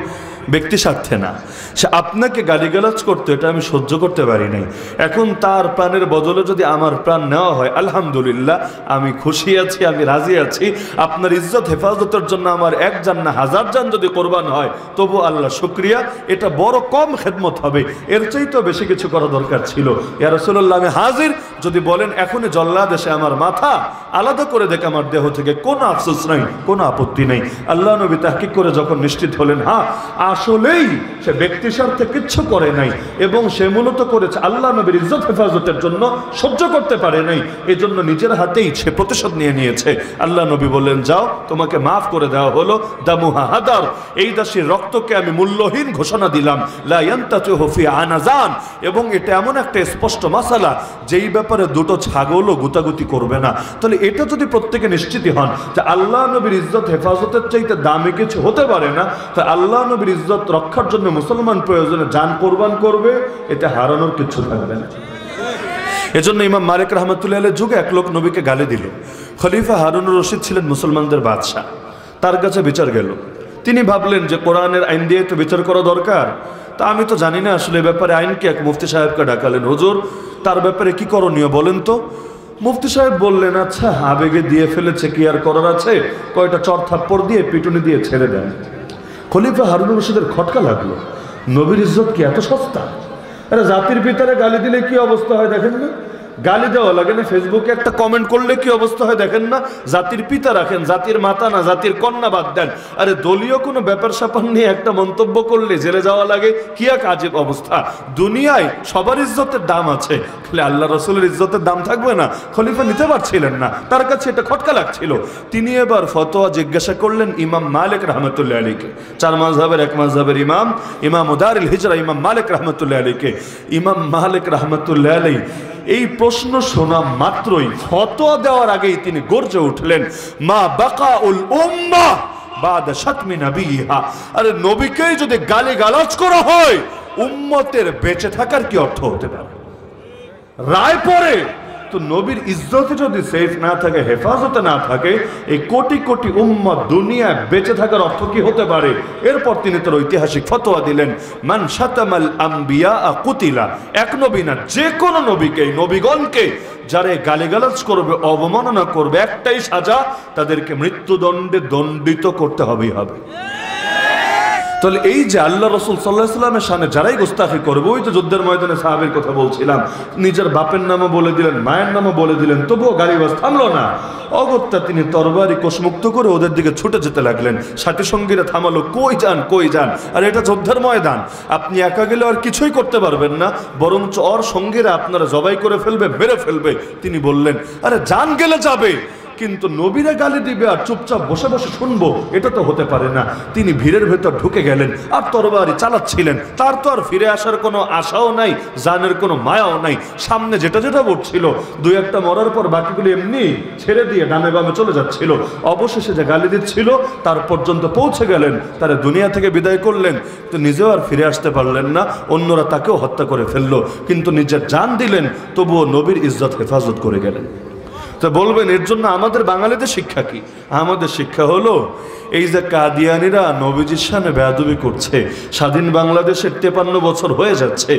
ব্যক্তি স্বার্থে না। সে আপনাকে গালিগালাজ করতে, এটা আমি সহ্য করতে পারি নাই। এখন তার প্রাণের বদলে যদি আমার প্রাণ নেওয়া হয়, আলহামদুলিল্লাহ, আমি খুশি আছি, আমি রাজি আছি। আপনার ইজ্জত হেফাজতের জন্য আমার এক জান না 1000 জান যদি কোরবান হয়, তবু আল্লাহ শুকরিয়া, এটা বড় কম খেদমত হবে, এর চাইতেও বেশি কিছু করা দরকার ছিল। ইয়া রাসূলুল্লাহ, আমি হাজির। যদি বলেন এখনই জল্লাদ এসে আমার মাথা আলাদা করে দেখে আমার দেহ থেকে, কোনো আফসোস নাই, কোনো আপত্তি নেই। আল্লাহ নবী তাহকিক করে যখন নিশ্চিত হলেন, হ্যাঁ আসলেই সে ব্যক্তি স্বার্থে কিচ্ছু করে নাই, এবং সে মূলত করেছে আল্লাহ নবীর ইজ্জত হেফাজতের জন্য, সহ্য করতে পারে নাই, এই জন্য নিজের হাতেই সে প্রতিশোধ নিয়ে নিয়েছে। আল্লাহ নবী বললেন, যাও, তোমাকে মাফ করে দেওয়া হলো, দামুহা হাদার, এই দাসীর রক্তকে আমি মূল্যহীন ঘোষণা দিলাম, লা ইয়ান্তাতিহু ফি আনাজান, এবং এটা এমন একটা স্পষ্ট মাসালা যেই ব্যাপারে দুটো ছাগলও গুতাগুতি করবে না। তাহলে এটা যদি প্রত্যেকে নিশ্চিত হন যে আল্লাহ নবীর ইজ্জত হেফাজতের চাইতে দামি কিছু হতে পারে না, তা আল্লাহ নবীর ইজ্জত রক্ষার জন্য মুসলমান প্রয়োজনে জান কোরবান করবে, এটা হারানোর কিছু থাকবে না। এজন্য ইমাম মালিক রাহমাতুল্লাহ আলাইহির যুগে এক লোক নবীকে গালি দিল। খলিফা হারুনুর রশিদ ছিলেন মুসলমানদের বাদশাহ, তার কাছে বিচার গেল। তিনি ভাবলেন যে কোরআনের আইন দিয়ে তো বিচার করা দরকার, তা আমি তো জানি না আসলে ব্যাপারে আইন কি। এক মুফতি সাহেবকে ডাকালেন, হুজুর, তার ব্যাপারে কি করণীয় বলেন তো। মুফতি সাহেব বললেন, আচ্ছা, আবেগে দিয়ে ফেলেছে, কি আর করার আছে, কয়টা চর থাপ্পড় দিয়ে পিটুনি দিয়ে ছেড়ে দেন। খলিফা হারুনুর রশিদের খটকা লাগলো, নবীর ইজ্জত কি এত সস্তা? আরে জাতির পিতারে গালি দিলে কি অবস্থা হয় দেখেন না? গালি দেওয়া লাগে না, ফেসবুকে একটা কমেন্ট করলে কি অবস্থা হয় দেখেন না? জাতির পিতা রাখেন, জাতির মাতা না, জাতির কন্যা বাদ দেন, আরে দলীয় কোনো ব্যাপার স্যাপার নিয়ে একটা মন্তব্য করলে জেলে যাওয়া লাগে, কি এক আজীব অবস্থা। দুনিয়ায় সবার ইজ্জতের দাম আছে, খালি আল্লাহ রসুলের ইজ্জতের দাম থাকবে না? খলিফা নিতে পারছিলেন না, তার কাছে এটা খটকা লাগছিল। তিনি এবার ফতোয়া জিজ্ঞাসা করলেন ইমাম মালিক রহমতুল্লাহ আলীকে, 4 মাযহাবের 1 মাযহাবের ইমাম, ইমাম দারুল হিজরা ইমাম মালিক রহমতুল্লাহ আলীকে। ইমাম মালিক রহমতুল্লাহ আলী এই প্রশ্ন শোনা মাত্রই, ফতোয়া দেওয়ার আগেই তিনি গর্জে উঠলেন, মা বাকাউল উম্মাহ বাদা শাতমি নবিহা। আরে নবীকেই যদি গালিগালাজ করা হয়, উম্মতের বেঁচে থাকার কি অর্থ হতে পারে? রায় পড়ে তো নবীর ইজ্জতে যদি সেফ না থাকে, হেফাজতে না থাকে, এই কোটি কোটি উম্মত দুনিয়ায় বেঁচে থাকার অর্থ কি হতে পারে? এরপর তিনি তার ঐতিহাসিক ফতোয়া দিলেন, মান শাতামাল আম্বিয়া কুতিলা। এক নবী না, যে কোনো নবীকে, নবীগণকে যারা গালিগালাজ করবে, অবমাননা করবে, একটাই সাজা, তাদেরকে মৃত্যুদণ্ডে দণ্ডিত করতে হবেই হবে। তাহলে এই যে আল্লাহ রসুল সাল্লাল্লাহু আলাইহি ওয়াসাল্লামের সামনে যারাই গোস্তাখি করবে, ওই তো যুদ্ধের ময়দানে সাহাবীর কথা বলছিলাম, নিজের বাপের নামও বলে দিলেন, মায়ের নামও বলে দিলেন, তবুও গালিবাজ থামলো না। অগত্যা তিনি তরবারি কোষমুক্ত করে ওদের দিকে ছুটে যেতে লাগলেন। সাথী সঙ্গীরা থামালো, কই যান কই যান, আর এটা যুদ্ধের ময়দান, আপনি একা গেলে আর কিছুই করতে পারবেন না, বরঞ্চ ওর সঙ্গীরা আপনারা জবাই করে ফেলবে, মেরে ফেলবে। তিনি বললেন, আরে জান গেলে যাবে, কিন্তু নবীরা গালি দিবে আর চুপচাপ বসে বসে শুনবো, এটা তো হতে পারে না। তিনি ভিড়ের ভেতর ঢুকে গেলেন আর তরবারি চালাচ্ছিলেন। তার তো আর ফিরে আসার কোনো আশাও নাই, জানের কোনো মায়াও নাই। সামনে যেটা যেটা ঘটছিল, 2-1টা মরার পর বাকিগুলো এমনি ছেড়ে দিয়ে ডানে বামে চলে যাচ্ছিল। অবশেষে যে গালি দিচ্ছিল তার পর্যন্ত পৌঁছে গেলেন, তারা দুনিয়া থেকে বিদায় করলেন, তো নিজেও আর ফিরে আসতে পারলেন না। অন্যরা তাকেও হত্যা করে ফেললো, কিন্তু নিজের জান দিলেন, তবুও নবীর ইজ্জত হেফাজত করে গেলেন। তো বলবেন এর জন্য আমাদের বাঙালিদের শিক্ষা কি? আমাদের শিক্ষা হলো, এই যে কাদিয়ানিরা নবীজির সামনে বেয়াদবি করছে, স্বাধীন বাংলাদেশের 53 বছর হয়ে যাচ্ছে,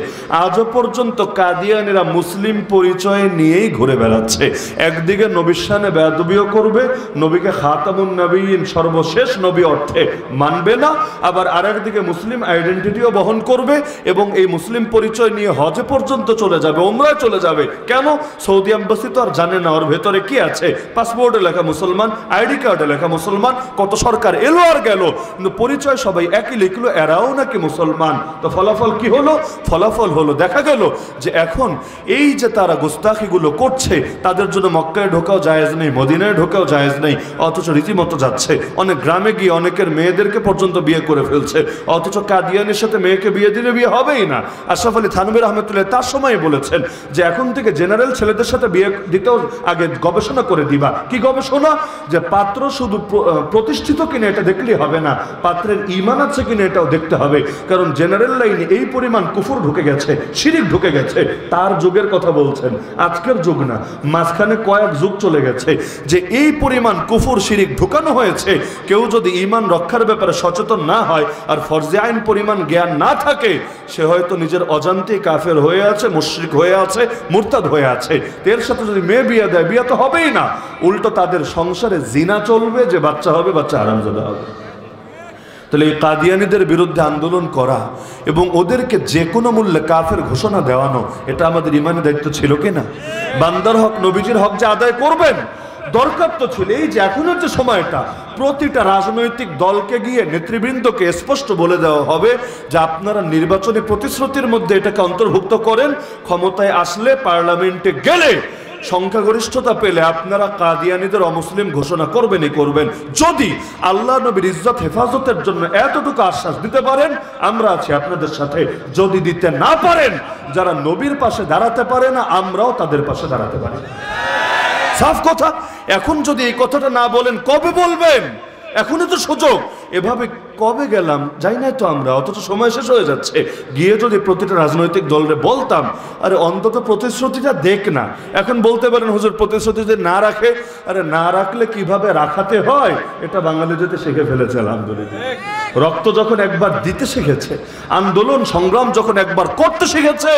আজও পর্যন্ত কাদিয়ানিরা মুসলিম পরিচয় নিয়েই ঘুরে বেড়াচ্ছে। একদিকে নবীর সামনে বেয়াদবিও করবে, নবীকে খাতামুন নবীন, সর্বশেষ নবী অর্থে মানবে না, আবার আরেকদিকে মুসলিম আইডেন্টিটিও বহন করবে এবং এই মুসলিম পরিচয় নিয়ে হজে পর্যন্ত চলে যাবে, উমরায় চলে যাবে। কেন? সৌদি এম্বাসি তো আর জানে না ওর ভেতরে কি আছে। পাসপোর্টে লেখা মুসলমান, আইডি কার্ডে লেখা মুসলমান, কত সরকার এলো আর গেল, কিন্তু পরিচয় সবাই একই লিখলো, এরাও নাকি মুসলমান। তো ফলাফল কি হলো? ফলাফল হলো দেখা গেল যে এখন এই যে তারা গুস্তাখিগুলো করছে, তাদের জন্য মক্কায় ঢোকাও জায়েজ নেই, মদিনায় ঢোকাও জায়েজ নেই, অথচ রীতিমতো যাচ্ছে। অনেক গ্রামে গিয়ে অনেকের মেয়েদেরকে পর্যন্ত বিয়ে করে ফেলছে, অথচ কাদিয়ানের সাথে মেয়েকে বিয়ে দিলে বিয়ে হবেই না। আশরাফ আলী থানভী রহমতুল্লাহ তার সময় বলেছেন যে এখন থেকে জেনারেল ছেলেদের সাথে বিয়ে দিতেও আগে গবেষণা করে দিবা। কি গবেষণা? যে পাত্র শুধু প্রতিষ্ঠিত কিনা এটা দেখলেই হবে না, পাত্রের ঈমান আছে কিনা এটাও দেখতে হবে। কারণ জেনারেল লাইনে এই পরিমাণ কুফর ঢুকে গেছে, শিরিক ঢুকে গেছে। তার যুগের কথা বলছেন, আজকের যুগ না, মাঝখানে কয়েক যুগ চলে গেছে, যে এই পরিমাণ কুফর শিরিক ঢুকানো হয়েছে। কেউ যদি ঈমান রক্ষার ব্যাপারে সচেতন না হয় আর ফরজে আইন পরিমাণ জ্ঞান না থাকে, সে হয়তো নিজের অজান্তেই কাফের হয়ে আছে, মুশরিক হয়ে আছে, মুরতাদ হয়ে আছে। এর সাথে যদি মেয়ে বিয়ে দেয়, বিয়ে তো হবেই না, উল্টো তাদের সংসারে জিনা চলবে, যে বাচ্চা হবে, বাচ্চা হারামজাদা হবে। তাহলে এই কাদিয়ানীদের বিরুদ্ধে আন্দোলন করা এবং ওদেরকে যে কোনো মূল্যে কাফের ঘোষণা দেওয়ানো, এটা আমাদের ইমানি দায়িত্ব ছিল কিনা? বান্দার হক, নবীজির হক যে আদায় করবেন, দরকার তো ছিল। এই যে এখনের যে সময়টা, প্রতিটা রাজনৈতিক দলকে গিয়ে নেতৃবৃন্দকে স্পষ্ট বলে দেওয়া হবে যে আপনারা নির্বাচনী প্রতিশ্রুতির মধ্যে এটাকে অন্তর্ভুক্ত করেন, ক্ষমতায় আসলে, পার্লামেন্টে গেলে, সংখ্যাগরিষ্ঠতা পেলে আপনারা কাদিয়ানীদের অমুসলিম ঘোষণা করবেনই করবেন। যদি আল্লাহ নবীর ইজ্জত হেফাজতের জন্য এতটুকু আশ্বাস দিতে পারেন, আমরা আছি আপনাদের সাথে। যদি দিতে না পারেন, যারা নবীর পাশে দাঁড়াতে পারে না, আমরাও তাদের পাশে দাঁড়াতে পারি। সাফ কথা। এখন যদি এই কথাটা না বলেন, কবে বলবেন? এখনই তো সুযোগ। এভাবে কবে গেলাম যাই না তো আমরা, অথচ সময় শেষ হয়ে যাচ্ছে। গিয়ে যদি প্রতিটা রাজনৈতিক দলরে বলতাম, আরে অন্তত প্রতিশ্রুতিটা দেখ না। এখন বলতে পারেন হুজুর প্রতিশ্রুতি যদি না রাখে, আরে না রাখলে কিভাবে রাখাতে হয় এটা বাঙালিদের শিখে ফেলেছে আলহামদুলিল্লাহ। রক্ত যখন একবার দিতে শিখেছে, আন্দোলন সংগ্রাম যখন একবার করতে শিখেছে,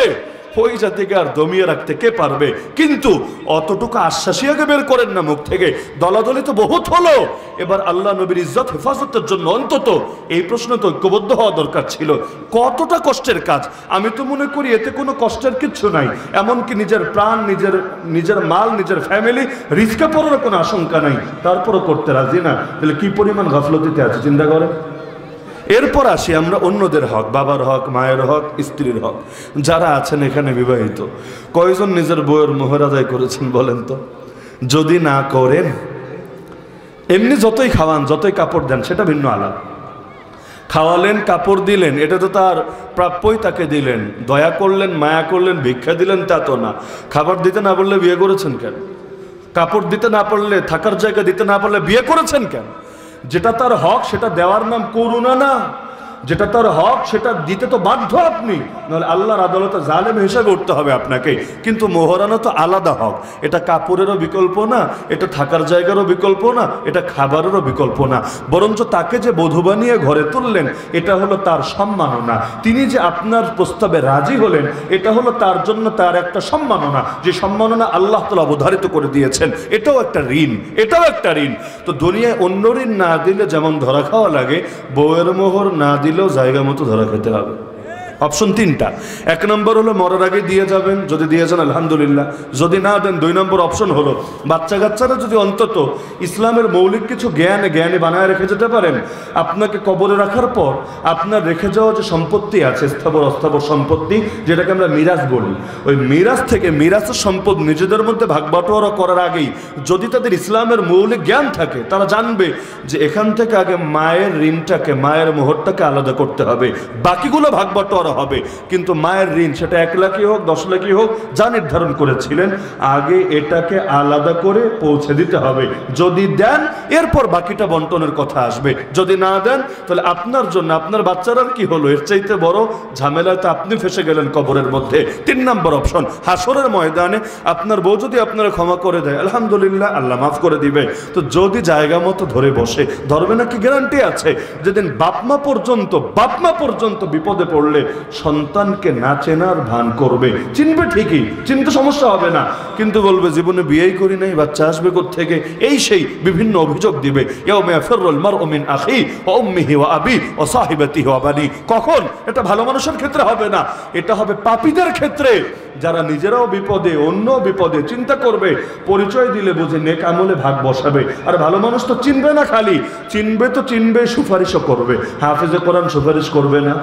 ওই জাতিকে আর দমিয়ে রাখতে কে পারবে? কিন্তু অতটুকু আশ্বাসই আগে বের করেন না মুখ থেকে। দলাদলি তো বহুত হলো, এবার আল্লাহ নবীর ইজ্জত হেফাজতের জন্য অন্তত এই প্রশ্ন তো ঐক্যবদ্ধ হওয়া দরকার ছিল। কতটা কষ্টের কাজ! আমি তো মনে করি এতে কোনো কষ্টের কিচ্ছু নাই, এমনকি নিজের প্রাণ, নিজের মাল, নিজের ফ্যামিলি রিস্কে পড়ার কোনো আশঙ্কা নাই, তারপরও করতে রাজি না। তাহলে কি পরিমাণ গাফলতিতে আছে চিন্তা করে। এরপর আসি আমরা অন্যদের হক, বাবার হক, মায়ের হক, স্ত্রীর হক। যারা আছেন এখানে বিবাহিত, কয়জন নিজের বউয়ের মোহর আদায় করেছেন বলেন তো? যদি না করেন, এমনি যতই খাওয়ান, যতই কাপড় দেন, সেটা ভিন্ন আলাদা। খাওয়ালেন, কাপড় দিলেন, এটা তো তার প্রাপ্যই, তাকে দিলেন। দয়া করলেন, মায়া করলেন, ভিক্ষা দিলেন, তা তো না। খাবার দিতে না পারলে বিয়ে করেছেন কেন? কাপড় দিতে না পারলে, থাকার জায়গা দিতে না পারলে বিয়ে করেছেন কেন? যেটা তার হক সেটা দেওয়ার নাম করুণা না। যেটা তার হক সেটা দিতে তো বাধ্য আপনি, নাহলে আল্লাহর আদালতে জালেম হিসাবে উঠতে হবে আপনাকে। কিন্তু মোহরানা তো আলাদা হক, এটা কাপড়েরও বিকল্প না, এটা থাকার জায়গারও বিকল্প না, এটা খাবারেরও বিকল্প না। বরঞ্চ তাকে যে বধূ বানিয়ে ঘরে তুললেন, এটা হলো তার সম্মাননা। তিনি যে আপনার প্রস্তাবে রাজি হলেন, এটা হলো তার জন্য তার একটা সম্মাননা, যে সম্মাননা আল্লাহ তাআলা অবধারিত করে দিয়েছেন। এটাও একটা ঋণ, এটাও একটা ঋণ। তো দুনিয়ায় অন্য ঋণ না দিলে যেমন ধরা খাওয়া লাগে, বউয়ের মোহর না দিলে জায়গা মতো ধরা খেতে হবে। অপশন তিনটা। এক নম্বর হলো মরার আগে দিয়ে যাবেন, যদি দিয়ে যান আলহামদুলিল্লাহ, যদি না দেন 2 নম্বর অপশন হলো বাচ্চা কাচ্চারা যদি অন্তত ইসলামের মৌলিক কিছু জ্ঞানে বানায় রেখে যেতে পারেন, আপনাকে কবরে রাখার পর আপনার রেখে যাওয়া যে সম্পত্তি আছে, স্থাবর অস্থাবর সম্পত্তি, যেটাকে আমরা মিরাজ বলি, ওই মিরাজ থেকে মিরাজের সম্পদ নিজেদের মধ্যে ভাগ বাটোয়ারা করার আগেই যদি তাদের ইসলামের মৌলিক জ্ঞান থাকে, তারা জানবে যে এখান থেকে আগে মায়ের ঋণটাকে, মায়ের মোহরটাকে আলাদা করতে হবে, বাকিগুলো ভাগ বাটোয়ারা হবে। কিন্তু মায়ের ঋণ সেটা 1 লাখই হোক, 10 লাখই হোক, যা নির্ধারণ করেছিলেন, আগে এটাকে আলাদা করে পৌঁছে দিতে হবে। যদি দেন, এরপর বাকিটা বন্টনের কথা আসবে। যদি না দেন, তাহলে আপনার জন্য, আপনার বাচ্চারা কি হলো, এর চাইতে বড় ঝামেলায় তো আপনি ফেসে গেলেন কবরের মধ্যে। 3 নম্বর অপশন, হাসরের ময়দানে আপনার বউ যদি আপনারা ক্ষমা করে দেয়, আলহামদুলিল্লাহ, আল্লাহ মাফ করে দিবে। তো যদি জায়গা মতো ধরে বসে, ধরবে না কি গ্যারান্টি আছে? যেদিন বাপমা পর্যন্ত বিপদে পড়লে সন্তানকে না চেনার ভান করবে, চিনবে ঠিকই, চিনতে সমস্যা হবে না, কিন্তু বলবে জীবনে বিয়েই করি নাই, বাচ্চা আসবে কোত্থেকে, এই সেই বিভিন্ন অভিযোগ দিবে। ইয়াউমা ইয়াফিরুল মারউ মিন আখি ওয়া উম্মিহি ওয়া আবি ওয়া সাহিবাতিহি ওয়া বানি। কখন? এটা ভালো মানুষের ক্ষেত্রে হবে না, এটা হবে পাপীদের ক্ষেত্রে, যারা নিজেরাও বিপদে, অন্য বিপদে। চিন্তা করবে, পরিচয় দিলে বুঝে নেক আমলে ভাগ বসাবে। আর ভালো মানুষ তো চিনবে না, খালি চিনবে তো চিনবে, সুপারিশও করবে। হাফেজে কোরআন সুপারিশ করবে না,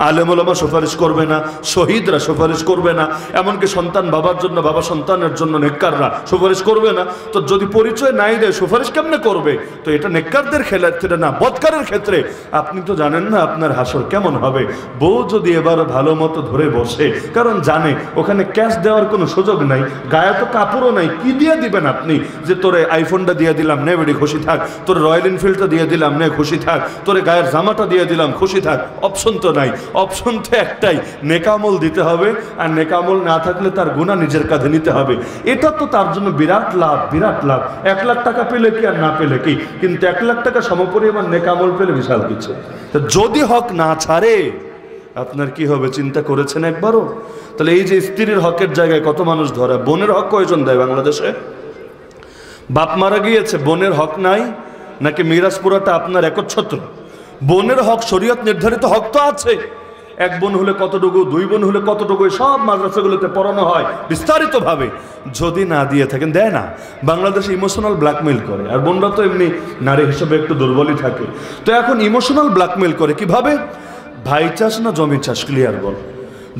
আলেম ওলামা সুপারিশ করবে না, শহীদরা সুপারিশ করবে না, এমনকি সন্তান বাবার জন্য, বাবা সন্তানের জন্য নেককাররা সুপারিশ করবে না। তো যদি পরিচয় নাই দেয়, সুপারিশ কেমনে করবে? তো এটা নেককারদের ক্ষেত্রে না, বদকারের ক্ষেত্রে। আপনি তো জানেন না আপনার হাসর কেমন হবে। বউ যদি এবার ভালো মতো ধরে বসে, কারণ জানে ওখানে ক্যাশ দেওয়ার কোনো সুযোগ নাই, গায়ে তো কাপড়ও নাই, কি দিয়ে দিবেন আপনি? যে তোরে আইফোনটা দিয়ে দিলাম, নে বেডি খুশি থাক, তোর রয়্যাল এনফিল্ডটা দিয়ে দিলাম, নে খুশি থাক, তোরে গায়ের জামাটা দিয়ে দিলাম, খুশি থাক। অপশন তো নাই, অপশন তো একটাই, নেকামল দিতে হবে। আর নেকামল না থাকলে তার গুনাহ নিজের কাঁধে নিতে হবে। এটা তো তার জন্য বিরাট লাভ, বিরাট লাভ। 1 লাখ টাকা পেলে কি আর না পেলে কি, কিন্তু 1 লাখ টাকা সমপরিমাণ নেকামল পেলে বিশাল কিছু। যদি হক না ছাড়ে, আপনার কি হবে চিন্তা করেছেন একবারও? তাহলে এই যে স্ত্রীর হকের জায়গায় কত মানুষ ধরে, বোনের হক কয়জন দেয় বাংলাদেশে? বাপ মারা গিয়েছে, বোনের হক নাই, নাকি মিরাজ পুরাটা আপনার একচ্ছত্র? বোনের হক শরীয়ত নির্ধারিত হক তো আছে। 1 বোন হলে কতটুকু, 2 বোন হলে কতটুকু, সব মাদ্রাসাগুলোতে পড়ানো হয় বিস্তারিতভাবে। যদি না দিয়ে থাকেন, দেয় না। বাংলাদেশে ইমোশনাল ব্ল্যাকমেইল করে, আর বোনরা তো এমনি নারী হিসেবে একটু দুর্বলই থাকে। তো এখন ইমোশনাল ব্ল্যাকমেইল করে কিভাবে? ভাই চাষ না জমি চাষ, ক্লিয়ার বল।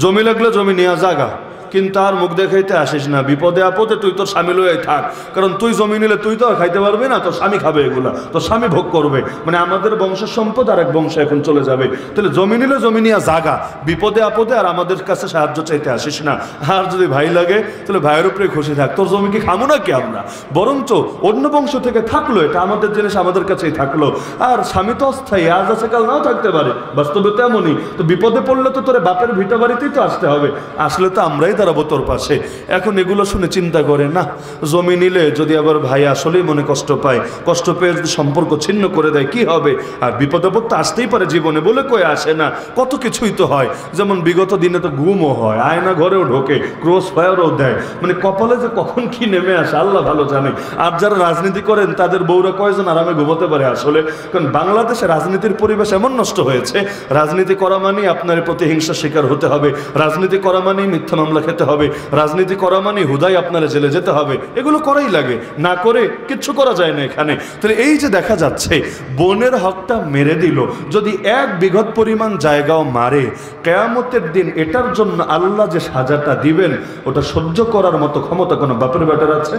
জমি লাগলে জমি নেওয়া জাগা, কিন্তু আর মুখ দেখাইতে আসিস না, বিপদে আপদে তুই তোর স্বামী লয়ে থাক। কারণ তুই জমি নিলে তুই তো খাইতে পারবি না, তোর স্বামী খাবে এগুলা, তোর স্বামী ভোগ করবে। মানে আমাদের বংশের সম্পদ আর এক বংশে এখন চলে যাবে। তাহলে জমি নিলে জমি নিয়ে জাগা, বিপদে আপদে আর আমাদের কাছে সাহায্য চাইতে আসিস না। আর যদি ভাই লাগে, তাহলে ভাইয়ের উপরে খুশি থাক, তোর জমি কি খামো না কি আমরা? বরঞ্চ অন্য বংশ থেকে থাকলো, এটা আমাদের জিনিস আমাদের কাছেই থাকলো। আর স্বামী তো অস্থায়ী, আজ আছে কাল নাও থাকতে পারে, বাস্তবে তো এমনই। তো বিপদে পড়লে তো তোর বাপের ভিটা বাড়িতেই তো আসতে হবে, আসলে তো আমরাই খারাপ তোর পাশে। এখন এগুলো শুনে চিন্তা করে না, জমি নিলে যদি আবার ভাই আসলেই মনে কষ্ট পায়, কষ্ট পেয়ে যদি সম্পর্ক ছিন্ন করে দেয় কি হবে? আর বিপদ আপদ তো আসতেই পারে জীবনে, বলে কয়ে আসে না, কত কিছুই তো হয়। যেমন বিগত দিনে তো গুমও হয়, আয়না ঘরেও ঢোকে, ক্রস ফায়ারও দেয়, মানে কপালে যে কখন কি নেমে আসে আল্লাহ ভালো জানে। আর যারা রাজনীতি করেন তাদের বউরা কয়জন আরামে ঘুমোতে পারে আসলে? কারণ বাংলাদেশে রাজনীতির পরিবেশ এমন নষ্ট হয়েছে, রাজনীতি করা মানেই আপনার প্রতিহিংসার শিকার হতে হবে, রাজনীতি করা মানেই মিথ্যা মামলা খেতে হবে, রাজনীতি করা মানেই হুদাই আপনারা জেলে যেতে হবে। এগুলো করাই লাগে, না করে কিচ্ছু করা যায় না এখানে। তাহলে এই যে দেখা যাচ্ছে বোনের হকটা মেরে দিল, যদি 1 বিঘত পরিমাণ জায়গাও মারে, কিয়ামতের দিন এটার জন্য আল্লাহ যে সাজাটা দিবেন ওটা সহ্য করার মতো ক্ষমতা কোনো বাপের বেটার আছে?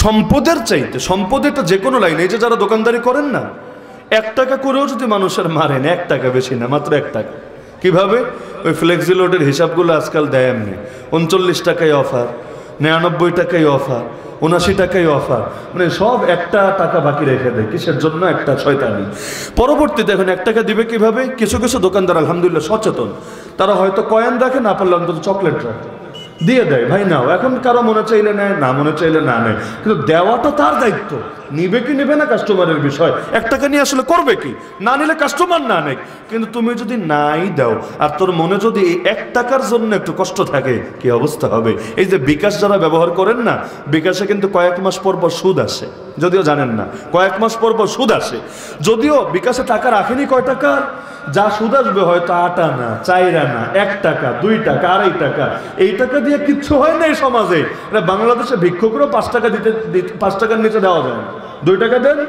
সম্পদের চাইতে, সম্পদের তো যে কোনো লাইন, এই যে যারা দোকানদারি করেন না, 1 টাকা করেও যদি মানুষের মারেন, 1 টাকা বেশি না, মাত্র 1 টাকা। কিভাবে? ওই ফ্লেক্সি লোডের হিসাবগুলো আজকাল দেয় এমনি, 39 টাকায় অফার, 99 টাকায় অফার, 79 টাকায় অফার, মানে সব 1 টাকা বাকি রেখে দেয়। কিসের জন্য? একটা শয়তানি। পরবর্তীতে এখন 1 টাকা দিবে কিভাবে? কিছু কিছু দোকানদার আলহামদুলিল্লাহ সচেতন, তারা হয়তো কয়েন রাখে, না পারলে অন্তত চকলেট রাখে, দিয়ে দেয়, ভাই নাও। এখন কারো মনে চাইলে নেয়, না মনে চাইলে না নেয়, কিন্তু দেওয়াটা তার দায়িত্ব। নিবে কি নেবে না কাস্টমারের বিষয়। 1 টাকা নিয়ে আসলে করবে কি? না নিলে কাস্টমার না নেয়। কিন্তু তুমি যদি নাই দাও আর তোর মনে যদি এই 1 টাকার জন্য একটু কষ্ট থাকে, কি অবস্থা হবে? এই যে বিকাশ যারা ব্যবহার করেন না, বিকাশে কিন্তু কয়েক মাস পর পর সুদ আসে, যদিও জানেন না, কয়েক মাস পর পর সুদ আসে। যদিও বিকাশে টাকা রাখেনি কয় টাকা, যা সুদ আসবে হয়তো 8 আনা, 4 আনা, 1 টাকা, 2 টাকা, 2.5 টাকা। এই টাকা দিয়ে কিচ্ছু হয় না এই সমাজে। বাংলাদেশে ভিক্ষুকরাও 5 টাকা দিতে 5 টাকার নিচে দেওয়া যায় না। 2 টাকা দেন,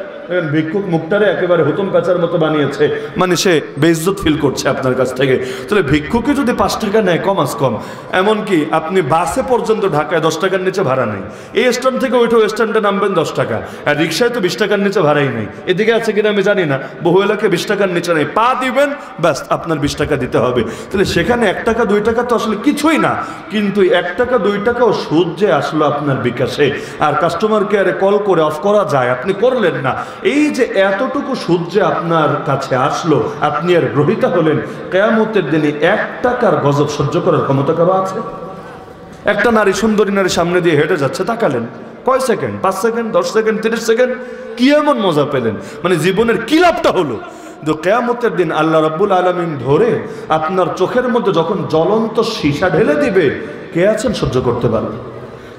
ভিক্ষুক মুখটারে একেবারে হুতুম কাচার মতো বানিয়েছে, মানে সে বেইজ্জত ফিল করছে আপনার কাছ থেকে। তাহলে ভিক্ষুকে যদি 5 টাকা নেয় কম কম, এমনকি আপনি বাসে পর্যন্ত ঢাকায় 10 টাকার নিচে ভাড়া নেই। এই স্ট্যান্ড থেকে ওইটা ওই স্ট্যান্ডে নামবেন 10 টাকা, আর রিক্সায় তো 20 টাকার নিচে ভাড়াই নেই। এদিকে আছে কিনা আমি জানি না, বহু এলাকায় 20 টাকার নিচে নেই। পা দিবেন ব্যাস আপনার 20 টাকা দিতে হবে। তাহলে সেখানে 1 টাকা 2 টাকা তো আসলে কিছুই না, কিন্তু 1 টাকা 2 টাকাও সুদ যে আসলো আপনার বিকাশে, আর কাস্টমার কেয়ারে কল করে অফ করা যায়, আপনি করলেন না। এই যে এতটুকু সুদ যে আপনার কাছে আসলো, আপনি আর গ্রহীতা হলেন, কিয়ামতের দিনে 1 টাকার গজব সহ্য করার ক্ষমতা কারো আছে? একটা নারী, সুন্দরী নারী সামনে দিয়ে হেঁটে যাচ্ছে, তাকালেন, কয় সেকেন্ড? 5 সেকেন্ড, 10 সেকেন্ড, 30 সেকেন্ড, কি এমন মজা পেলেন? মানে জীবনের কি লাভটা হলো? তো কিয়ামতের দিন আল্লাহ রাব্বুল আলামিন ধরে আপনার চোখের মধ্যে যখন জ্বলন্ত সীসা ঢেলে দিবে, কে আছেন সহ্য করতে পারবে?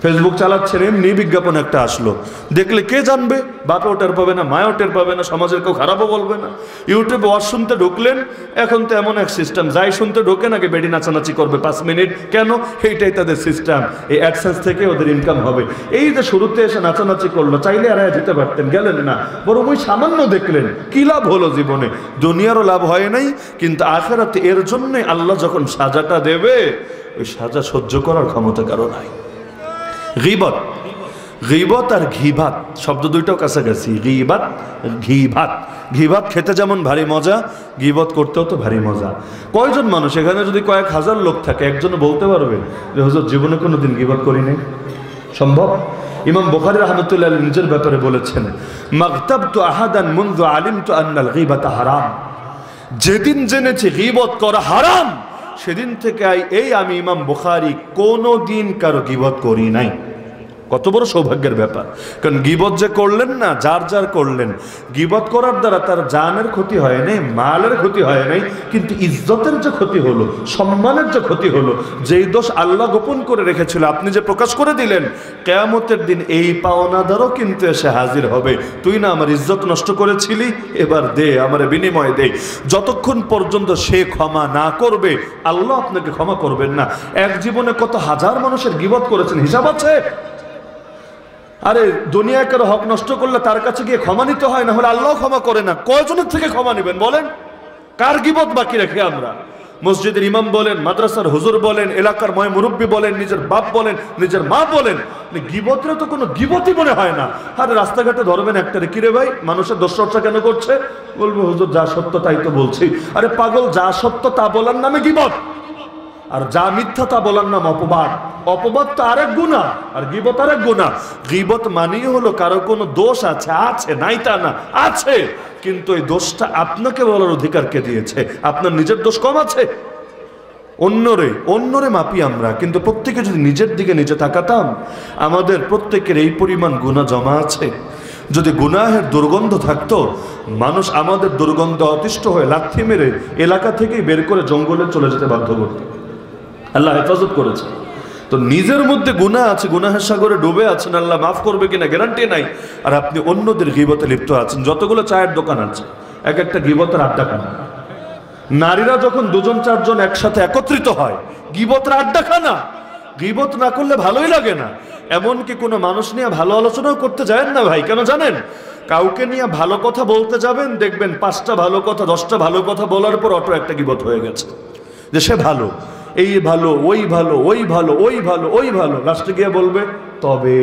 ফেসবুক চালাচ্ছেন, এমনি বিজ্ঞাপন একটা আসলো, দেখলে কে জানবে? বাপেও টের পাবে না, মায়েও টের পাবে না, সমাজের কেউ খারাপও বলবে না। ইউটিউবে ওয়াজ শুনতে ঢুকলেন, এখন তো এমন এক সিস্টেম, যাই শুনতে ঢোকে নাকি বেডি নাচানাচি করবে 5 মিনিট। কেন? এইটাই তাদের সিস্টেম, এই অ্যাডসেন্স থেকে ওদের ইনকাম হবে। এই যে শুরুতে এসে নাচানাচি করলো, চাইলে আর যেতে পারতেন, গেলেন না, বরং ওই সামান্য দেখলেন। কি লাভ হলো জীবনে? দুনিয়ারও লাভ হয় নাই, কিন্তু আখিরাতে এর জন্যই আল্লাহ যখন সাজাটা দেবে, ওই সাজা সহ্য করার ক্ষমতা কারো নাই। গীবত, গীবত আর ঘিভাত শব্দ দুইটাও কাছাকাছি। গীবত, ঘিভাত। ঘিভাত খেতে যেমন ভারী মজা, গীবত করতেও তো ভারী মজা। কয়জন মানুষ এখানে যদি কয়েক হাজার লোক থাকে, একজন বলতে পারবে যে হুজুর জীবনে কোনোদিন গীবত করি নাই? সম্ভব? ইমাম বুখারী রাহমাতুল্লাহ আলাইহি নিজের ব্যাপারে বলেছেন, মাগতাবতু আহাদান মুনযু আলিমতু আন্নাল গীবাতা হারাম। যেদিন জেনেছি গীবত করা হারাম, সেদিন থেকে এই আমি ইমাম বুখারী কোনোদিন কারো গীবত করি নাই। কত বড় সৌভাগ্যের ব্যাপার! কারণ গীবত যে করলেন না, যার যার করলেন, গীবত করার দ্বারা তার জানের ক্ষতি হয় নাই, মালের ক্ষতি হয় নাই, কিন্তু ইজ্জতের যে ক্ষতি হলো, সম্মানের যে ক্ষতি হলো, যেই দোষ আল্লাহ গোপন করে রেখেছিল আপনি যে প্রকাশ করে দিলেন, কিয়ামতের দিন এই পাওনাদারও কিন্তু এসে হাজির হবে। তুই না আমার ইজ্জত নষ্ট করেছিলি, এবার দে, আমার বিনিময় দে। যতক্ষণ পর্যন্ত সে ক্ষমা না করবে, আল্লাহ আপনাকে ক্ষমা করবেন না। এক জীবনে কত হাজার মানুষের গীবত করেছেন, হিসাব আছে? আরে দুনিয়ায় কারো হক নষ্ট করলে তার কাছে গিয়ে ক্ষমা নিতে হয়, না হলে আল্লাহ ক্ষমা করে না। কয়জনের থেকে ক্ষমা নেবেন বলেন? কার গীবত বাকি রেখে আমরা? মসজিদের ইমাম বলেন, মাদ্রাসার হুজুর বলেন, এলাকার ময় মুরব্বী বলেন, নিজের বাপ বলেন, নিজের মা বলেন, গীবতরে তো কোনো গীবতই মনে হয় না। আরে রাস্তাঘাটে ধরবেন একটারে, কিরে ভাই মানুষের দোষ চর্চা কেন করছে? বলবো হুজুর যা সত্য তাই তো বলছি। আরে পাগল, যা সত্য তা বলার নামে গীবত, আর যা মিথ্যা তা বলার নাম অপবাদ। অপবাদ তো আরেক গুনাহ, আর গীবত আরেক গুনাহ। গীবত মানেই হলো কারো কোনো দোষ আছে, আছে নাই তা না, আছে, কিন্তু এই দোষটা আপনাকে বলার অধিকার কে দিয়েছে? আপনার নিজের দোষ কম আছে? অন্যরে মাপি আমরা, কিন্তু প্রত্যেকে যদি নিজের দিকে নিজে তাকাতাম, আমাদের প্রত্যেকের এই পরিমাণ গুনাহ জমা আছে। যদি গুনাহের দুর্গন্ধ থাকতো, মানুষ আমাদের দুর্গন্ধ অতিষ্ঠ হয়ে লাথি মেরে এলাকা থেকেই বের করে জঙ্গলে চলে যেতে বাধ্য করত। আল্লাহ হেফাজত করেছে। তো নিজের মধ্যে গুনাহ আছে, গুনাহের সাগরে ডুবে আছেন, আল্লাহ মাফ করবে কিনা গ্যারান্টি নাই। আর আপনি অন্যদের গীবতে লিপ্ত আছেন। যতগুলো চায়ের দোকান আছে, এক একটা গীবতের আড্ডাখানা। নারীরা যখন দুজন চারজন একসাথে একত্রিত হয়, গীবতের আড্ডাখানা। গীবত না করলে ভালোই লাগে না। এমনকি কোনো মানুষ নিয়ে ভালো আলোচনাও করতে যাবেন না ভাই। কেন জানেন? কাউকে নিয়ে ভালো কথা বলতে যাবেন, দেখবেন 5টা ভালো কথা 10টা ভালো কথা বলার পর অটো একটা গীবত হয়ে গেছে, যে সে ভালো, এই ভালো, ওই ভালো, ওই ভালো, ওই ভালো, ওই ভালো। লাস্টে গিয়ে বলবে তবে,